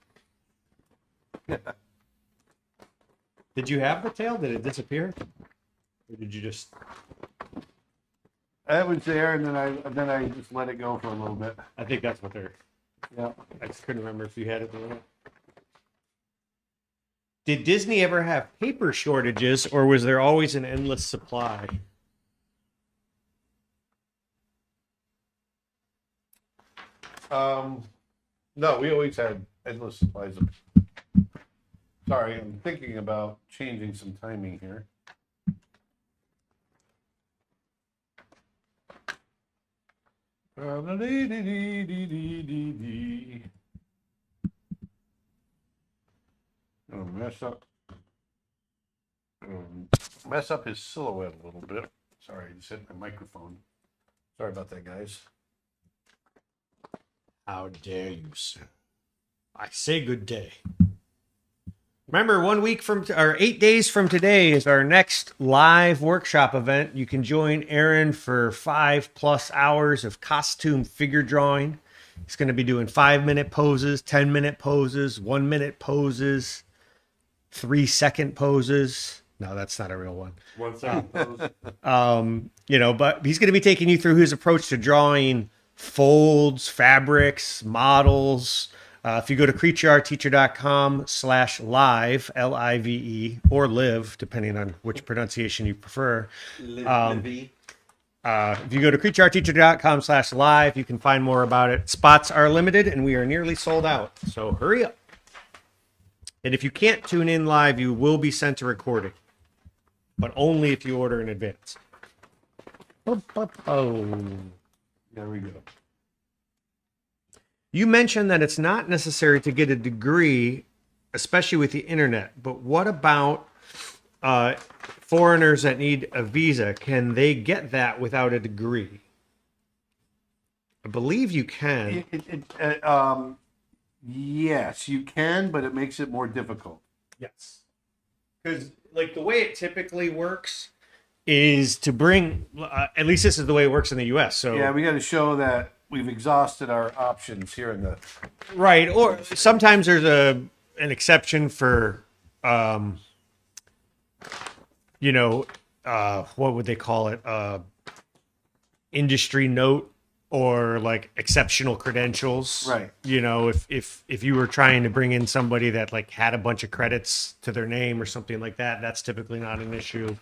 Speaker 4: Did you have the tail? Did it disappear? Or did you just...
Speaker 2: That was there, and then I just let it go for a little bit.
Speaker 4: I think that's what they're...
Speaker 2: Yeah.
Speaker 4: I just couldn't remember if you had it or not. Did Disney ever have paper shortages, or was there always an endless supply?
Speaker 2: No, we always had endless supplies of. Sorry, I'm thinking about changing some timing here. Oh, mess up his silhouette a little bit. Sorry, I just hit my microphone. Sorry about that, guys.
Speaker 4: How dare you, sir? I say good day. Remember, 1 week from, or 8 days from today is our next live workshop event. You can join Aaron for 5+ hours of costume figure drawing. He's going to be doing 5-minute poses, 10-minute poses, 1-minute poses, 3-second poses. No, that's not a real one.
Speaker 1: 1 second pose.
Speaker 4: But he's going to be taking you through his approach to drawing folds, fabrics, models. If you go to creatureartteacher.com/live, LIVE, or live, depending on which pronunciation you prefer. If you go to creatureartteacher.com/live, you can find more about it. Spots are limited and we are nearly sold out. So hurry up. And if you can't tune in live, you will be sent a recording, but only if you order in advance.
Speaker 2: Oh, there we go.
Speaker 4: You mentioned that it's not necessary to get a degree, especially with the internet. But what about foreigners that need a visa? Can they get that without a degree? I believe you can.
Speaker 2: Yes, you can, but it makes it more difficult.
Speaker 4: Yes. Because, like, the way it typically works is to bring, at least this is the way it works in the U.S. So
Speaker 2: Yeah, we got to show that we've exhausted our options here in the.
Speaker 4: right, or sometimes there's an exception for, what would they call it? Industry note or like exceptional credentials.
Speaker 2: Right.
Speaker 4: If you were trying to bring in somebody that like had a bunch of credits to their name or something like that, that's typically not an issue.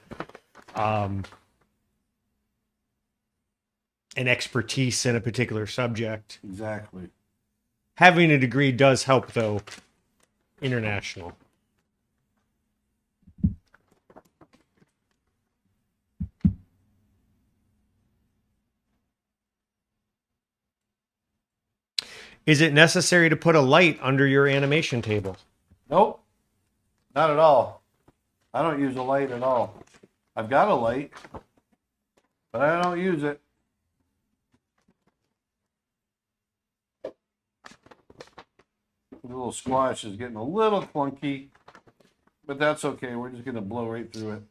Speaker 4: An expertise in a particular subject.
Speaker 2: Exactly.
Speaker 4: Having a degree does help, though, international. Is it necessary to put a light under your animation table?
Speaker 2: Nope, not at all. I don't use a light at all. I've got a light, but I don't use it. The little squash is getting a little clunky, but that's okay. We're just going to blow right through it.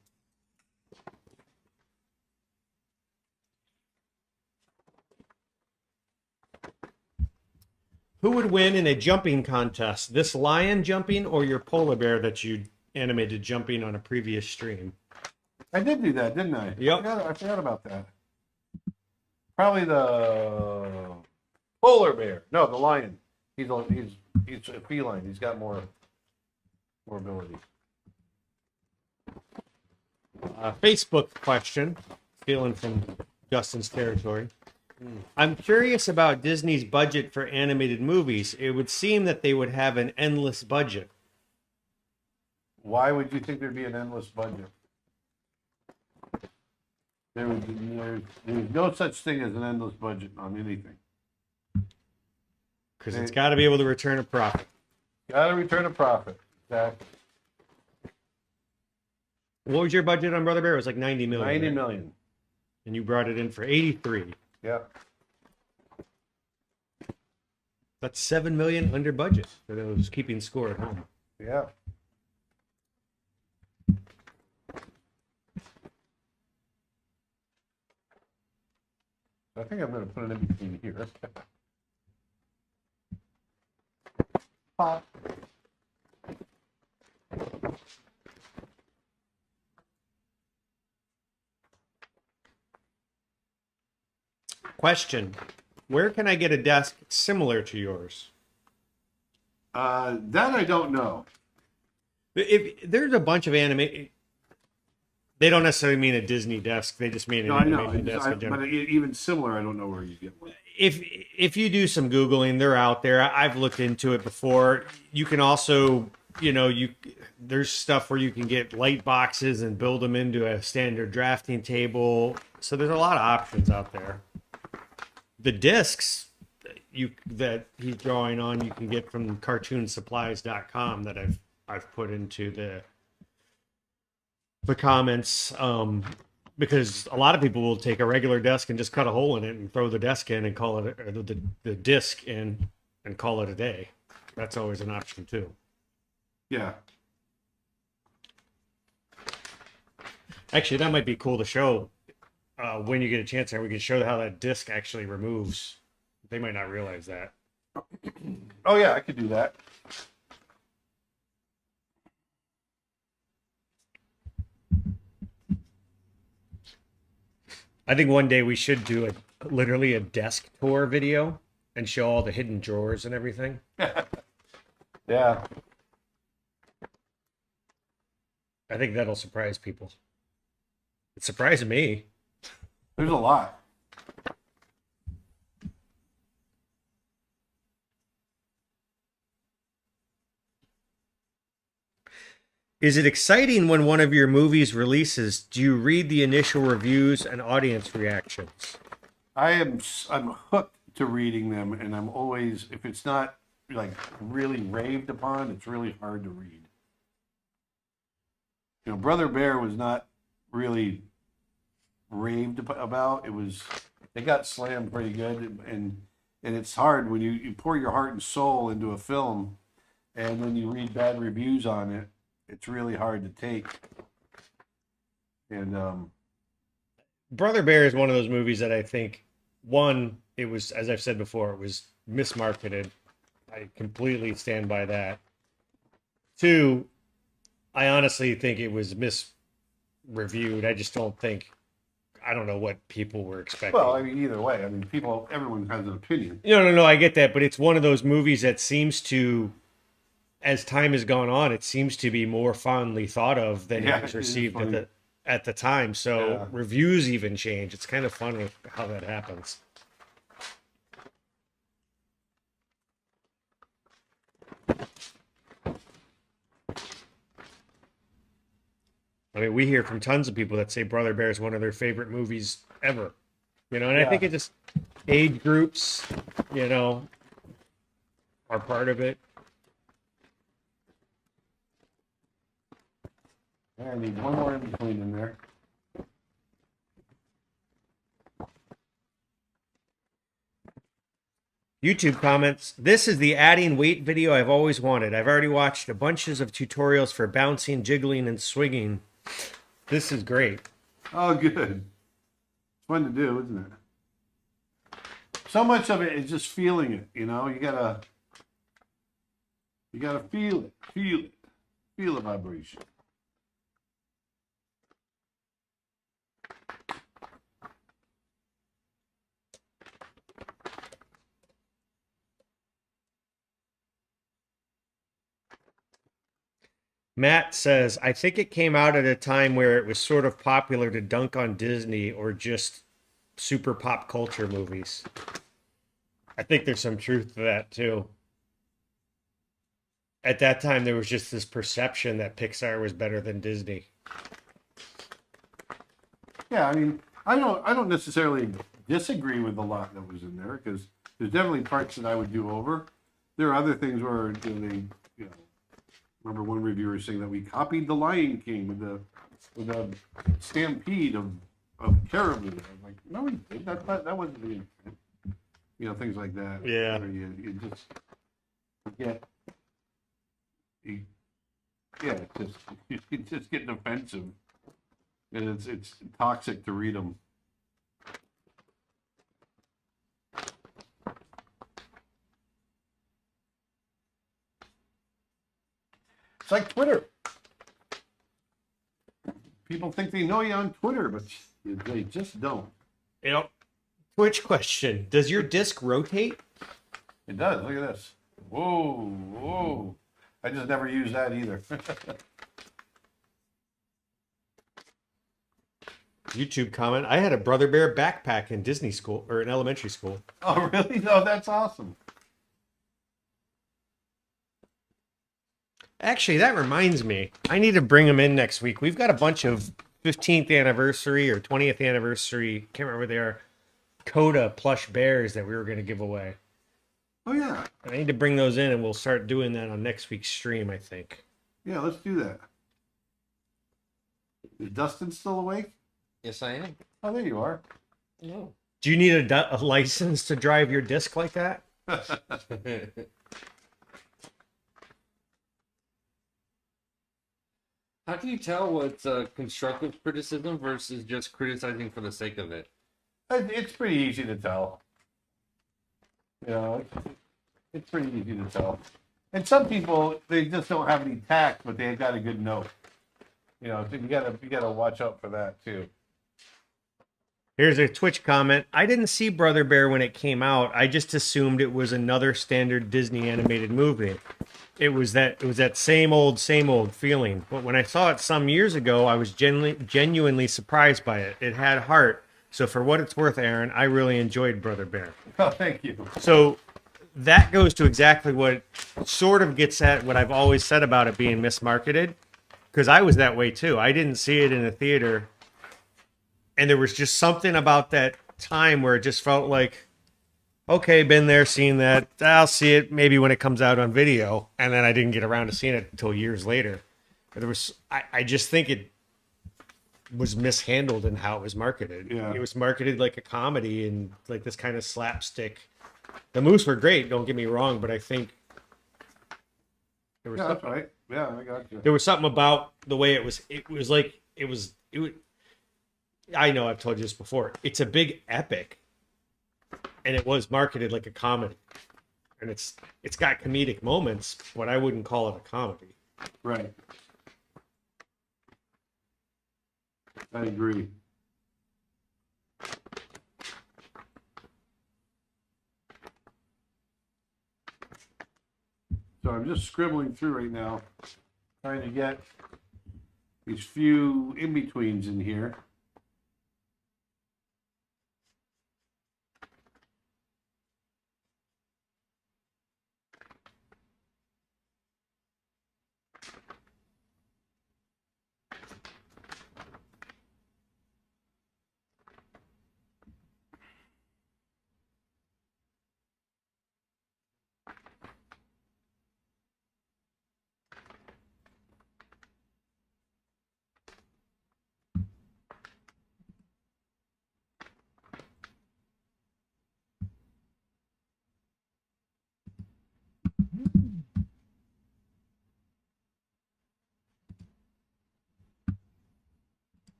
Speaker 4: Who would win in a jumping contest? This lion jumping or your polar bear that you animated jumping on a previous stream?
Speaker 2: I did do that, didn't I?
Speaker 4: Yep.
Speaker 2: I forgot about that. Probably the polar bear. No, the lion. He's a feline. He's got more ability.
Speaker 4: Facebook question, stealing from Justin's territory. I'm curious about Disney's budget for animated movies. It would seem that they would have an endless budget.
Speaker 2: Why would you think there'd be an endless budget? There's no such thing as an endless budget on anything.
Speaker 4: Because it's got to be able to return a profit.
Speaker 2: Got to return a profit. Exactly.
Speaker 4: What was your budget on Brother Bear? It was like 90 million.
Speaker 2: 90
Speaker 4: right?
Speaker 2: million.
Speaker 4: And you brought it in for 83.
Speaker 2: Yeah.
Speaker 4: That's 7 million under budget for those keeping score at home.
Speaker 2: Yeah. I think I'm going to put it in between here. Pop.
Speaker 4: Question: where can I get a desk similar to yours?
Speaker 2: That I don't know.
Speaker 4: If there's a bunch of anime, they don't necessarily mean a Disney desk. They just mean an
Speaker 2: No, I know.
Speaker 4: animation desk in general.
Speaker 2: But even similar, I don't know where you get one.
Speaker 4: if you do some Googling, they're out there. I've looked into it before. You can also, there's stuff where you can get light boxes and build them into a standard drafting table. So there's a lot of options out there. The discs that he's drawing on, you can get from cartoonsupplies.com that I've put into the comments. Because a lot of people will take a regular desk and just cut a hole in it and throw the desk in and call it, or the disc in and call it a day. That's always an option too.
Speaker 2: Yeah.
Speaker 4: Actually, that might be cool to show when you get a chance there. We can show how that disc actually removes. They might not realize that.
Speaker 2: Oh yeah, I could do that.
Speaker 4: I think one day we should do literally a desk tour video and show all the hidden drawers and everything.
Speaker 2: Yeah.
Speaker 4: I think that'll surprise people. It surprised me.
Speaker 2: There's a lot.
Speaker 4: Is it exciting when one of your movies releases? Do you read the initial reviews and audience reactions?
Speaker 2: I'm hooked to reading them, and I'm always, if it's not like really raved upon, it's really hard to read. Brother Bear was not really raved about. It got slammed pretty good, and it's hard when you pour your heart and soul into a film, and then you read bad reviews on it. It's really hard to take. And
Speaker 4: Brother Bear is one of those movies that I think, one, it was, as I've said before, it was mismarketed. I completely stand by that. Two, I honestly think it was misreviewed. I just don't think, I don't know what people were expecting.
Speaker 2: well, I mean, either way, I mean, everyone has an opinion.
Speaker 4: No, I get that, but it's one of those movies that seems to, as time has gone on, it seems to be more fondly thought of than it was received at the time. So reviews even change. It's kind of funny how that happens. I mean, we hear from tons of people that say Brother Bear is one of their favorite movies ever. And I think it just age groups, are part of it.
Speaker 2: I need one more in between in there.
Speaker 4: YouTube comments. This is the adding weight video I've always wanted. I've already watched a bunches of tutorials for bouncing, jiggling, and swinging. This is great.
Speaker 2: Oh, good. It's fun to do, isn't it? So much of it is just feeling it. You gotta feel it, feel the vibration.
Speaker 4: Matt says, I think it came out at a time where it was sort of popular to dunk on Disney or just super pop culture movies. I think there's some truth to that too. At that time, there was just this perception that Pixar was better than Disney.
Speaker 2: Yeah, I mean, I don't necessarily disagree with a lot that was in there, because there's definitely parts that I would do over. There are other things where remember one reviewer saying that we copied The Lion King with a stampede of caribou. I was like, no, we did. That wasn't the intent. Things like that.
Speaker 4: Yeah.
Speaker 2: Where you just get defensive, and it's toxic to read them. It's like Twitter. People think they know you on Twitter, but they just don't.
Speaker 4: Twitch question. Does your disc rotate?
Speaker 2: It does. Look at this. Whoa. I just never use that either.
Speaker 4: YouTube comment. I had a Brother Bear backpack in Disney school or in elementary school.
Speaker 2: Oh, really? No, that's awesome.
Speaker 4: Actually, that reminds me. I need to bring them in next week. We've got a bunch of 15th anniversary or 20th anniversary, can't remember what they are, Coda plush bears that we were going to give away.
Speaker 2: Oh, yeah.
Speaker 4: I need to bring those in and we'll start doing that on next week's stream, I think.
Speaker 2: Yeah, let's do that. Is Dustin still awake?
Speaker 1: Yes, I am.
Speaker 2: Oh, there you are.
Speaker 1: No.
Speaker 4: Do you need a license to drive your disc like that?
Speaker 1: How can you tell what's constructive criticism versus just criticizing for the sake of it?
Speaker 2: It's pretty easy to tell. You know, it's pretty easy to tell. And some people, they just don't have any tact, but they've got a good note. You know, so you gotta watch out for that too.
Speaker 4: Here's a Twitch comment. I didn't see Brother Bear when it came out. I just assumed it was another standard Disney animated movie. It was that same old feeling. But when I saw it some years ago, I was genuinely surprised by it. It had heart. So for what it's worth, Aaron, I really enjoyed Brother Bear.
Speaker 2: Oh, thank you.
Speaker 4: So that goes to exactly what sort of gets at what I've always said about it being mismarketed. Because I was that way too. I didn't see it in a theater. And there was just something about that time where it just felt like, okay, been there, seen that. I'll see it maybe when it comes out on video. And then I didn't get around to seeing it until years later. But I just think it was mishandled in how it was marketed.
Speaker 2: Yeah.
Speaker 4: It was marketed like a comedy and like this kind of slapstick. The moves were great, don't get me wrong, but I think there was
Speaker 2: Yeah, that's right. Yeah, I got you.
Speaker 4: there was something about the way it was I know I've told you this before. It's a big epic. And it was marketed like a comedy. And it's got comedic moments, but I wouldn't call it a comedy.
Speaker 2: Right. I agree. So I'm just scribbling through right now, trying to get these few in-betweens in here.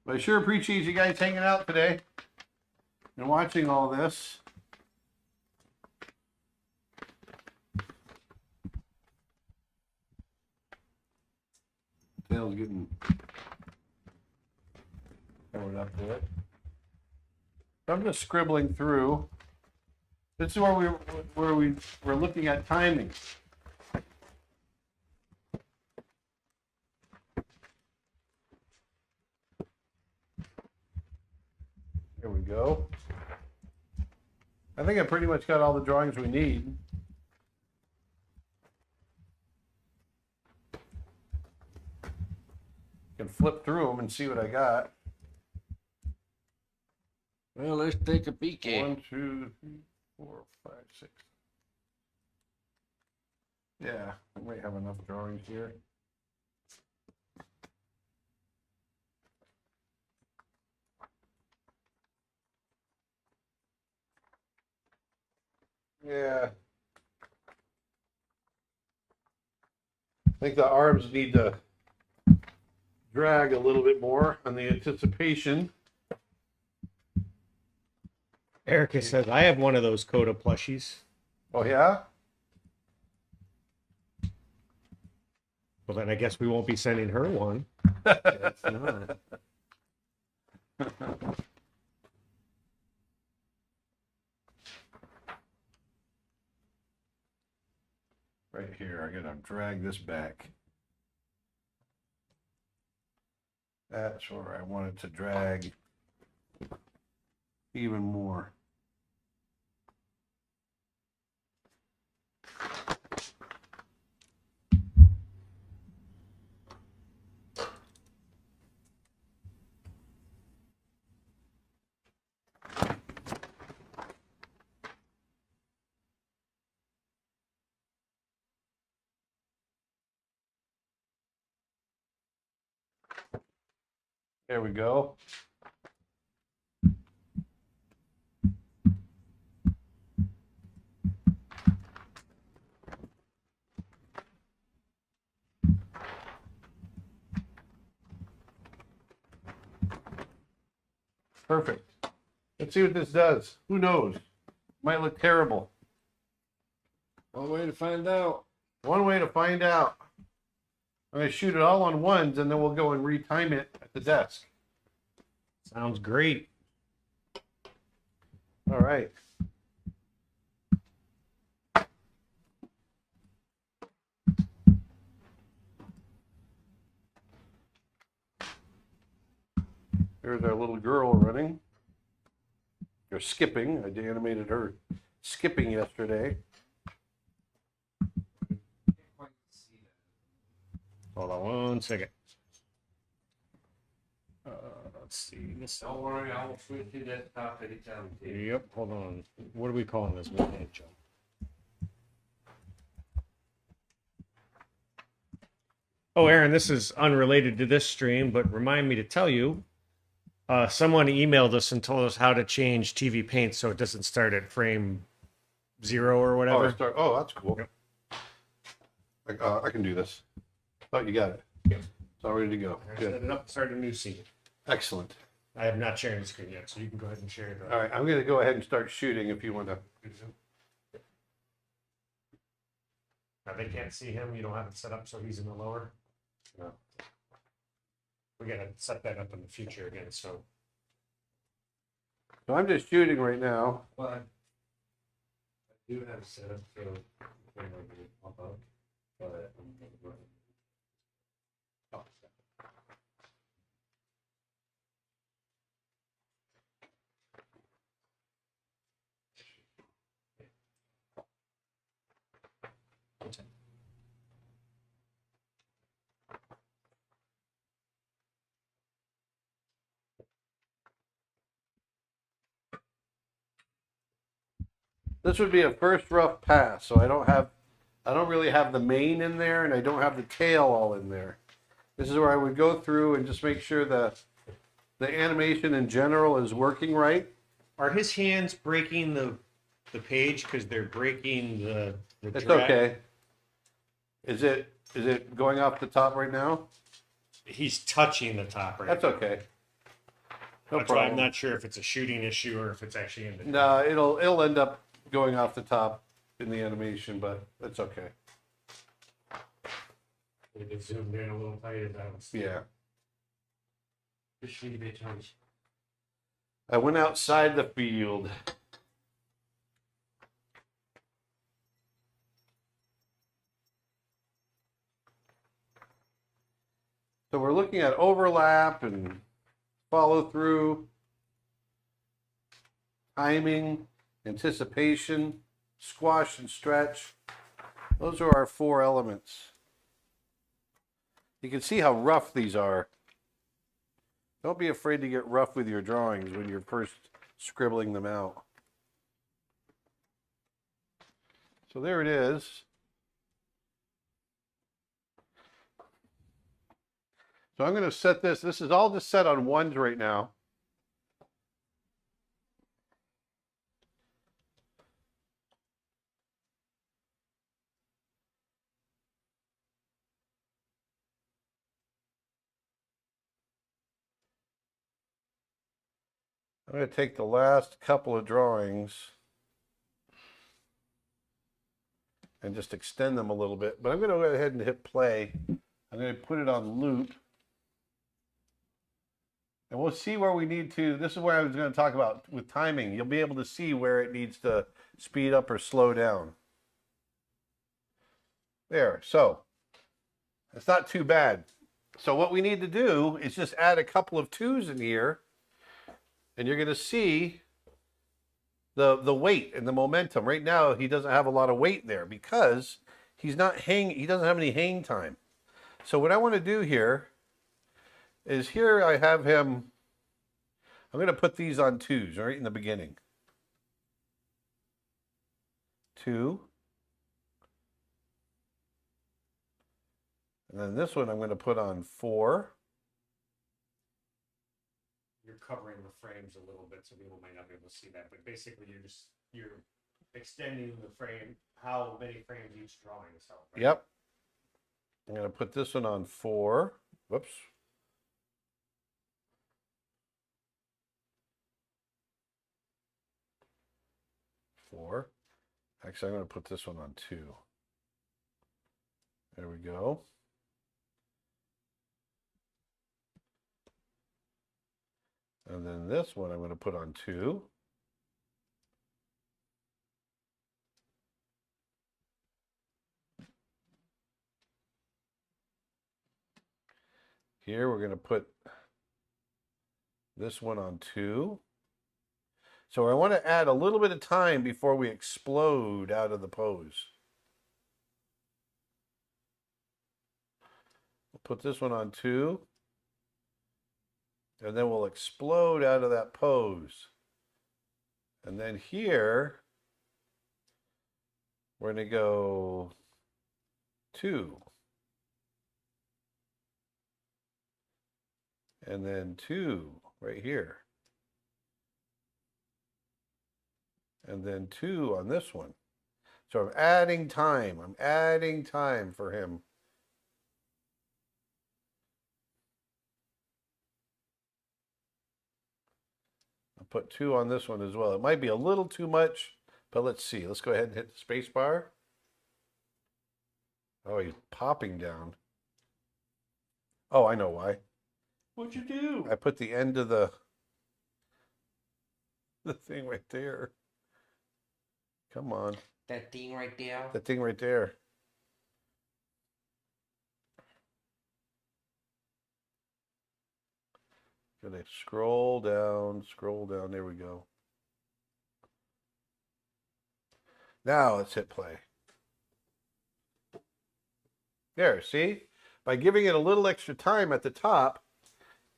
Speaker 2: But I sure appreciate you guys hanging out today and watching all this. Tail's getting covered up to it. I'm just scribbling through. This is where we're looking at timing. There we go. I think I pretty much got all the drawings we need. Can flip through them and see what I got.
Speaker 1: Well, let's take a peek.
Speaker 2: 1, 2, 3, 4, 5, 6. Yeah, I might have enough drawings here. Yeah. I think the arms need to drag a little bit more on the anticipation.
Speaker 4: Erica says, I have one of those Coda plushies.
Speaker 2: Oh, yeah?
Speaker 4: Well, then I guess we won't be sending her one.
Speaker 1: That's not.
Speaker 2: Right here, I gotta drag this back. That's where I want it to drag even more. There we go. Perfect. Let's see what this does. Who knows? Might look terrible.
Speaker 1: One way to find out.
Speaker 2: One way to find out. I'm going to shoot it all on ones, and then we'll go and retime it at the desk.
Speaker 4: Sounds great.
Speaker 2: All right. There's our little girl running. Or skipping. I animated her skipping yesterday.
Speaker 4: Hold on one second. Let's see. This.
Speaker 1: Don't worry, I will switch to desktop anytime.
Speaker 4: Yep. Hold on. What are we calling this? What name, Joe? Oh, Aaron, this is unrelated to this stream, but remind me to tell you. Someone emailed us and told us how to change TV Paint so it doesn't start at frame 0 or whatever.
Speaker 2: Oh, that's cool.
Speaker 4: Yep.
Speaker 2: I can do this. Oh, you got it.
Speaker 4: Yep.
Speaker 2: It's all ready to go.
Speaker 4: Set
Speaker 2: Good.
Speaker 4: it up, start a new scene.
Speaker 2: Excellent.
Speaker 4: I have not shared the screen yet, so you can go ahead and share it.
Speaker 2: All right, I'm going to go ahead and start shooting if you want to.
Speaker 4: Now they can't see him. You don't have it set up so he's in the lower.
Speaker 2: No.
Speaker 4: We gotta set that up in the future again. So
Speaker 2: I'm just shooting right now.
Speaker 1: But I do have it set up so the camera will pop up. But
Speaker 2: This would be a first rough pass, so I don't really have the mane in there, and I don't have the tail all in there. This is where I would go through and just make sure the animation in general is working right.
Speaker 4: are his hands breaking the page because they're breaking the
Speaker 2: It's
Speaker 4: drag?
Speaker 2: okay. Is it going off the top right now?
Speaker 4: He's touching the top right.
Speaker 2: That's okay. No
Speaker 4: That's why I'm
Speaker 2: problem.
Speaker 4: not sure if it's a shooting issue or if it's actually in the.
Speaker 2: No, it'll end up going off the top in the animation, but that's okay.
Speaker 4: It is zoomed in a little tight.
Speaker 2: Yeah.
Speaker 1: just need to be changed.
Speaker 2: I went outside the field. So we're looking at overlap and follow through, timing, anticipation, squash and stretch. Those are our 4 elements. You can see how rough these are. Don't be afraid to get rough with your drawings when you're first scribbling them out. So there it is. So I'm going to set this. This is all just set on ones right now. I'm going to take the last couple of drawings and just extend them a little bit. But I'm going to go ahead and hit play. I'm going to put it on loop. And we'll see where we need to. This is where I was going to talk about with timing. You'll be able to see where it needs to speed up or slow down. There. So it's not too bad. So what we need to do is just add a couple of 2s in here, and you're going to see the weight and the momentum. Right now, he doesn't have a lot of weight there because he doesn't have any hang time. So what I want to do here is here I have him, I'm going to put these on 2s right in the beginning. 2. And then this one I'm going to put on 4.
Speaker 3: You're covering the frames a little bit, so people might not be able to see that. But basically, you're extending the frame, how many frames each drawing is held. Right?
Speaker 2: Yep. I'm going to put this one on 4. Whoops. Four. Actually, I'm going to put this one on 2. There we go. And then this one I'm going to put on 2. Here we're going to put this one on 2. So I want to add a little bit of time before we explode out of the pose. We'll put this one on 2. And then we'll explode out of that pose. And then here, we're going to go 2. And then 2 right here. And then 2 on this one. So I'm adding time. I'm adding time for him. I'll put 2 on this one as well. It might be a little too much, but let's see. Let's go ahead and hit the space bar. Oh, he's popping down. Oh, I know why.
Speaker 3: What'd you do?
Speaker 2: I put the end of the thing right there. Come on.
Speaker 1: That thing right there.
Speaker 2: That thing right there. Gotta scroll down, scroll down. There we go. Now let's hit play. There, see? By giving it a little extra time at the top,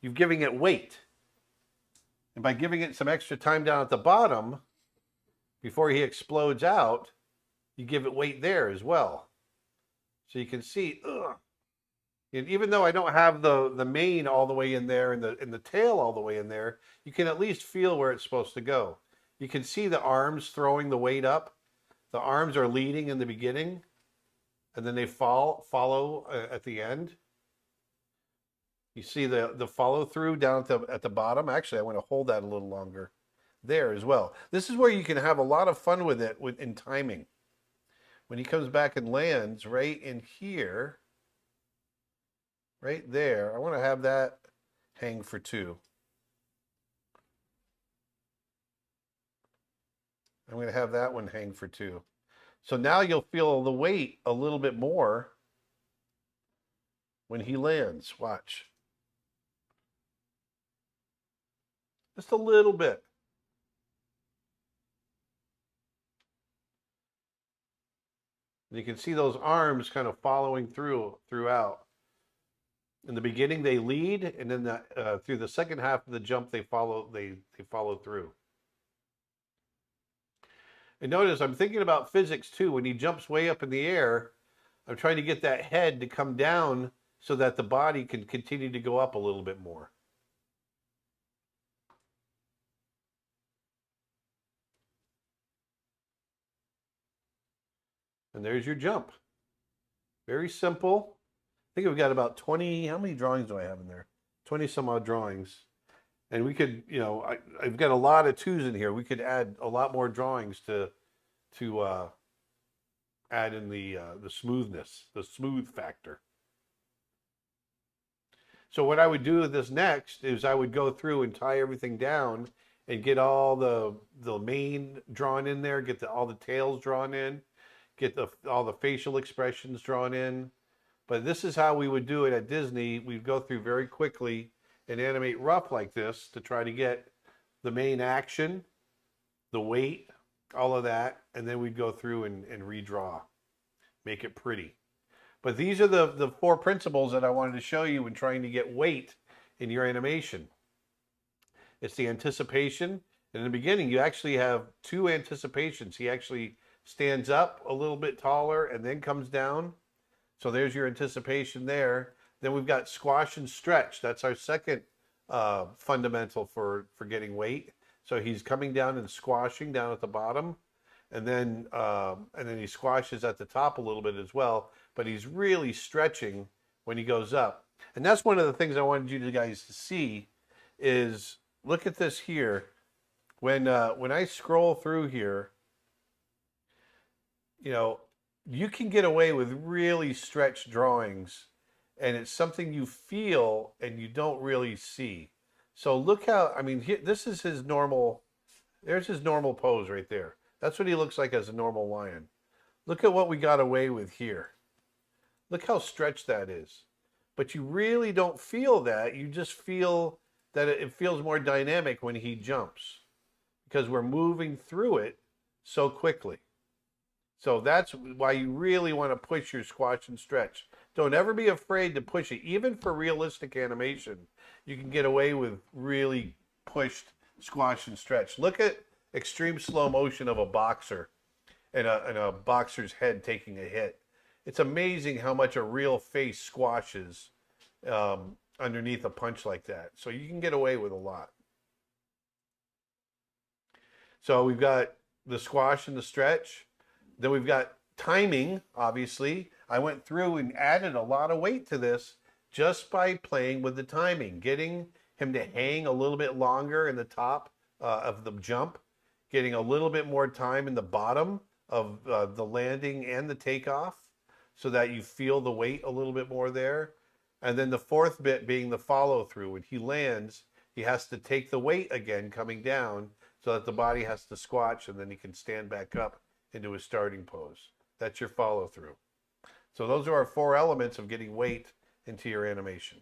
Speaker 2: you're giving it weight. And by giving it some extra time down at the bottom, before he explodes out, you give it weight there as well. So you can see, and even though I don't have the mane all the way in there and the tail all the way in there, you can at least feel where it's supposed to go. You can see the arms throwing the weight up. The arms are leading in the beginning, and then they follow at the end. You see the follow through down at the bottom. Actually, I want to hold that a little longer there as well. This is where you can have a lot of fun with it in timing. When he comes back and lands right in here, right there, I want to have that hang for 2. I'm going to have that one hang for 2. So now you'll feel the weight a little bit more when he lands. Watch. Just a little bit. You can see those arms kind of following throughout. In the beginning, they lead, and then through the second half of the jump, they follow through. And notice I'm thinking about physics too. When he jumps way up in the air, I'm trying to get that head to come down so that the body can continue to go up a little bit more. And there's your jump. Very simple. I think we've got about 20, how many drawings do I have in there? 20 some odd drawings. And we could, I've got a lot of 2s in here. We could add a lot more drawings to add in the smoothness, the smooth factor. So what I would do with this next is I would go through and tie everything down and get all the mane drawn in there, get all the tails drawn in, get all the facial expressions drawn in, But this is how we would do it at Disney. We'd go through very quickly and animate rough like this to try to get the main action, the weight, all of that, and then we'd go through and redraw, make it pretty. But these are the four principles that I wanted to show you when trying to get weight in your animation. It's the anticipation. And in the beginning, you actually have two anticipations. He actually stands up a little bit taller and then comes down. So there's your anticipation there. Then we've got squash and stretch. That's our second fundamental for getting weight. So he's coming down and squashing down at the bottom, and then he squashes at the top a little bit as well. But he's really stretching when he goes up, and that's one of the things I wanted you guys to see. Is look at this here. When I scroll through here, you can get away with really stretched drawings, and it's something you feel and you don't really see. So look how, this is his normal, there's his normal pose right there. That's what he looks like as a normal lion. Look at what we got away with here. Look how stretched that is. But you really don't feel that. You just feel that it feels more dynamic when he jumps, because we're moving through it so quickly. So that's why you really want to push your squash and stretch. Don't ever be afraid to push it. Even for realistic animation, you can get away with really pushed squash and stretch. Look at extreme slow motion of a boxer and a boxer's head taking a hit. It's amazing how much a real face squashes underneath a punch like that. So you can get away with a lot. So we've got the squash and the stretch. Then we've got timing, obviously. I went through and added a lot of weight to this just by playing with the timing, getting him to hang a little bit longer in the top of the jump, getting a little bit more time in the bottom of the landing and the takeoff so that you feel the weight a little bit more there. And then the fourth bit being the follow through. When he lands, he has to take the weight again coming down so that the body has to squash, and then he can stand back up into his starting pose. That's your follow through. So those are our four elements of getting weight into your animation.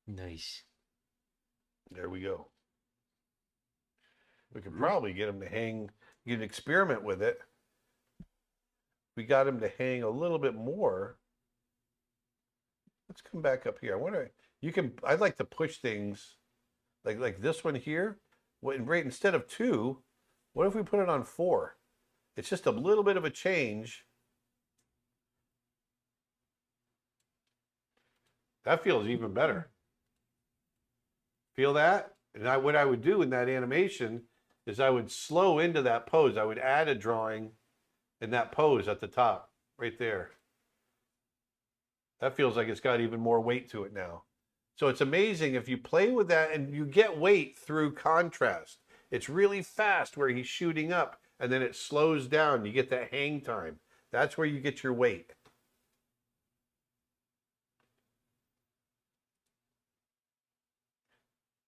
Speaker 1: Nice.
Speaker 2: There we go. We could probably get him to hang, you can experiment with it. We got him to hang a little bit more. Let's come back up here. I wonder, I'd like to push things like this one here. Right, instead of 2, what if we put it on 4? It's just a little bit of a change. That feels even better. Feel that? And what I would do in that animation is I would slow into that pose. I would add a drawing in that pose at the top, right there. That feels like it's got even more weight to it now. So it's amazing if you play with that and you get weight through contrast. It's really fast where he's shooting up and then it slows down. You get that hang time. That's where you get your weight.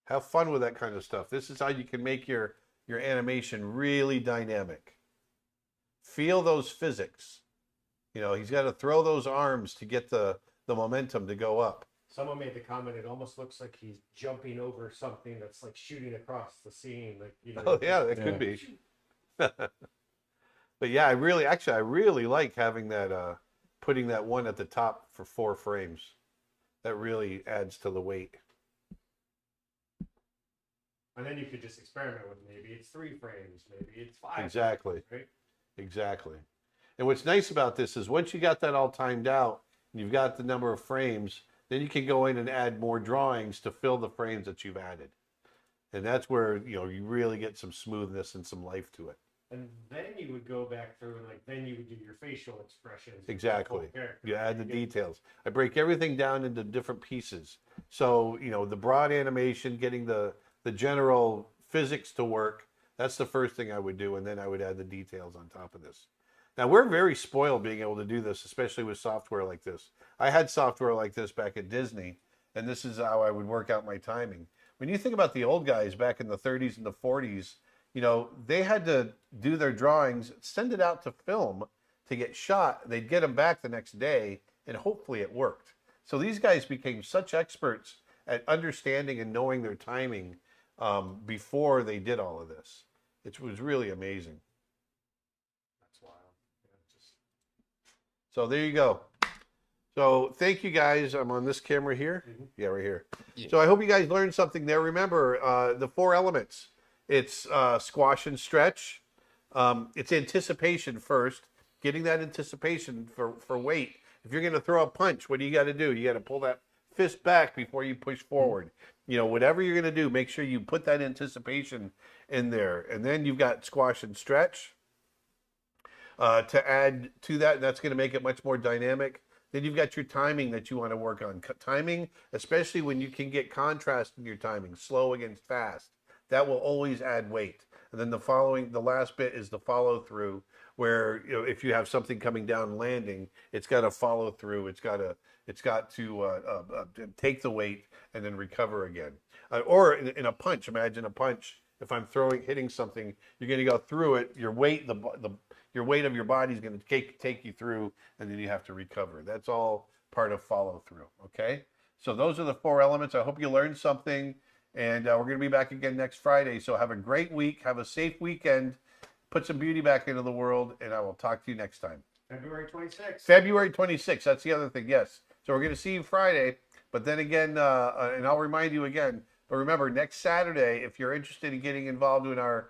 Speaker 2: Have fun with that kind of stuff. This is how you can make your animation really dynamic. Feel those physics. He's got to throw those arms to get the momentum to go up.
Speaker 3: Someone made the comment, it almost looks like he's jumping over something that's like shooting across the scene.
Speaker 2: Oh yeah, that could be. But yeah, I really like having that, putting that one at the top for 4 frames. That really adds to the weight.
Speaker 3: And then you could just experiment with maybe it's 3 frames, maybe it's 5.
Speaker 2: Exactly.
Speaker 3: Frames, right?
Speaker 2: Exactly. And what's nice about this is once you got that all timed out and you've got the number of frames, then you can go in and add more drawings to fill the frames that you've added. And that's where, you really get some smoothness and some life to it.
Speaker 3: And then you would go back through and then you would do your facial expressions.
Speaker 2: Exactly. You add the details. I break everything down into different pieces. So, the broad animation, getting the general physics to work, that's the first thing I would do. And then I would add the details on top of this. Now, we're very spoiled being able to do this, especially with software like this. I had software like this back at Disney, and this is how I would work out my timing. When you think about the old guys back in the 30s and the 40s, they had to do their drawings, send it out to film to get shot, they'd get them back the next day, and hopefully it worked. So these guys became such experts at understanding and knowing their timing before they did all of this. It was really amazing.
Speaker 4: That's wild. Yeah, just...
Speaker 2: So there you go. So thank you guys. I'm on this camera here. Yeah, right here.
Speaker 1: Yeah.
Speaker 2: So I hope you guys learned something there. Remember the 4 elements. It's squash and stretch. It's anticipation first. Getting that anticipation for weight. If you're going to throw a punch, what do you got to do? You got to pull that fist back before you push forward. You know, whatever you're going to do, make sure you put that anticipation in there. And then you've got squash and stretch to add to that. That's going to make it much more dynamic. Then you've got your timing that you want to work on. Timing, especially when you can get contrast in your timing, slow against fast. That will always add weight. And then the last bit is the follow through, where if you have something coming down and landing, it's got to follow through. It's got to take the weight and then recover again. Or in a punch, imagine a punch. If I'm hitting something, you're going to go through it. Your weight, your weight of your body is going to take you through, and then you have to recover. That's all part of follow through. Okay. So those are the 4 elements. I hope you learned something. And we're going to be back again next Friday. So have a great week. Have a safe weekend. Put some beauty back into the world. And I will talk to you next time.
Speaker 3: February 26th.
Speaker 2: February 26th. That's the other thing. Yes. So we're going to see you Friday. But then again, and I'll remind you again. But remember, next Saturday, if you're interested in getting involved in our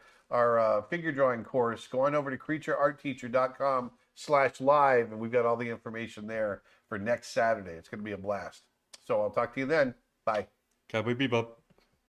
Speaker 2: figure drawing course, go on over to creatureartteacher.com/live. And we've got all the information there for next Saturday. It's going to be a blast. So I'll talk to you then. Bye.
Speaker 4: Cowboy Bebop.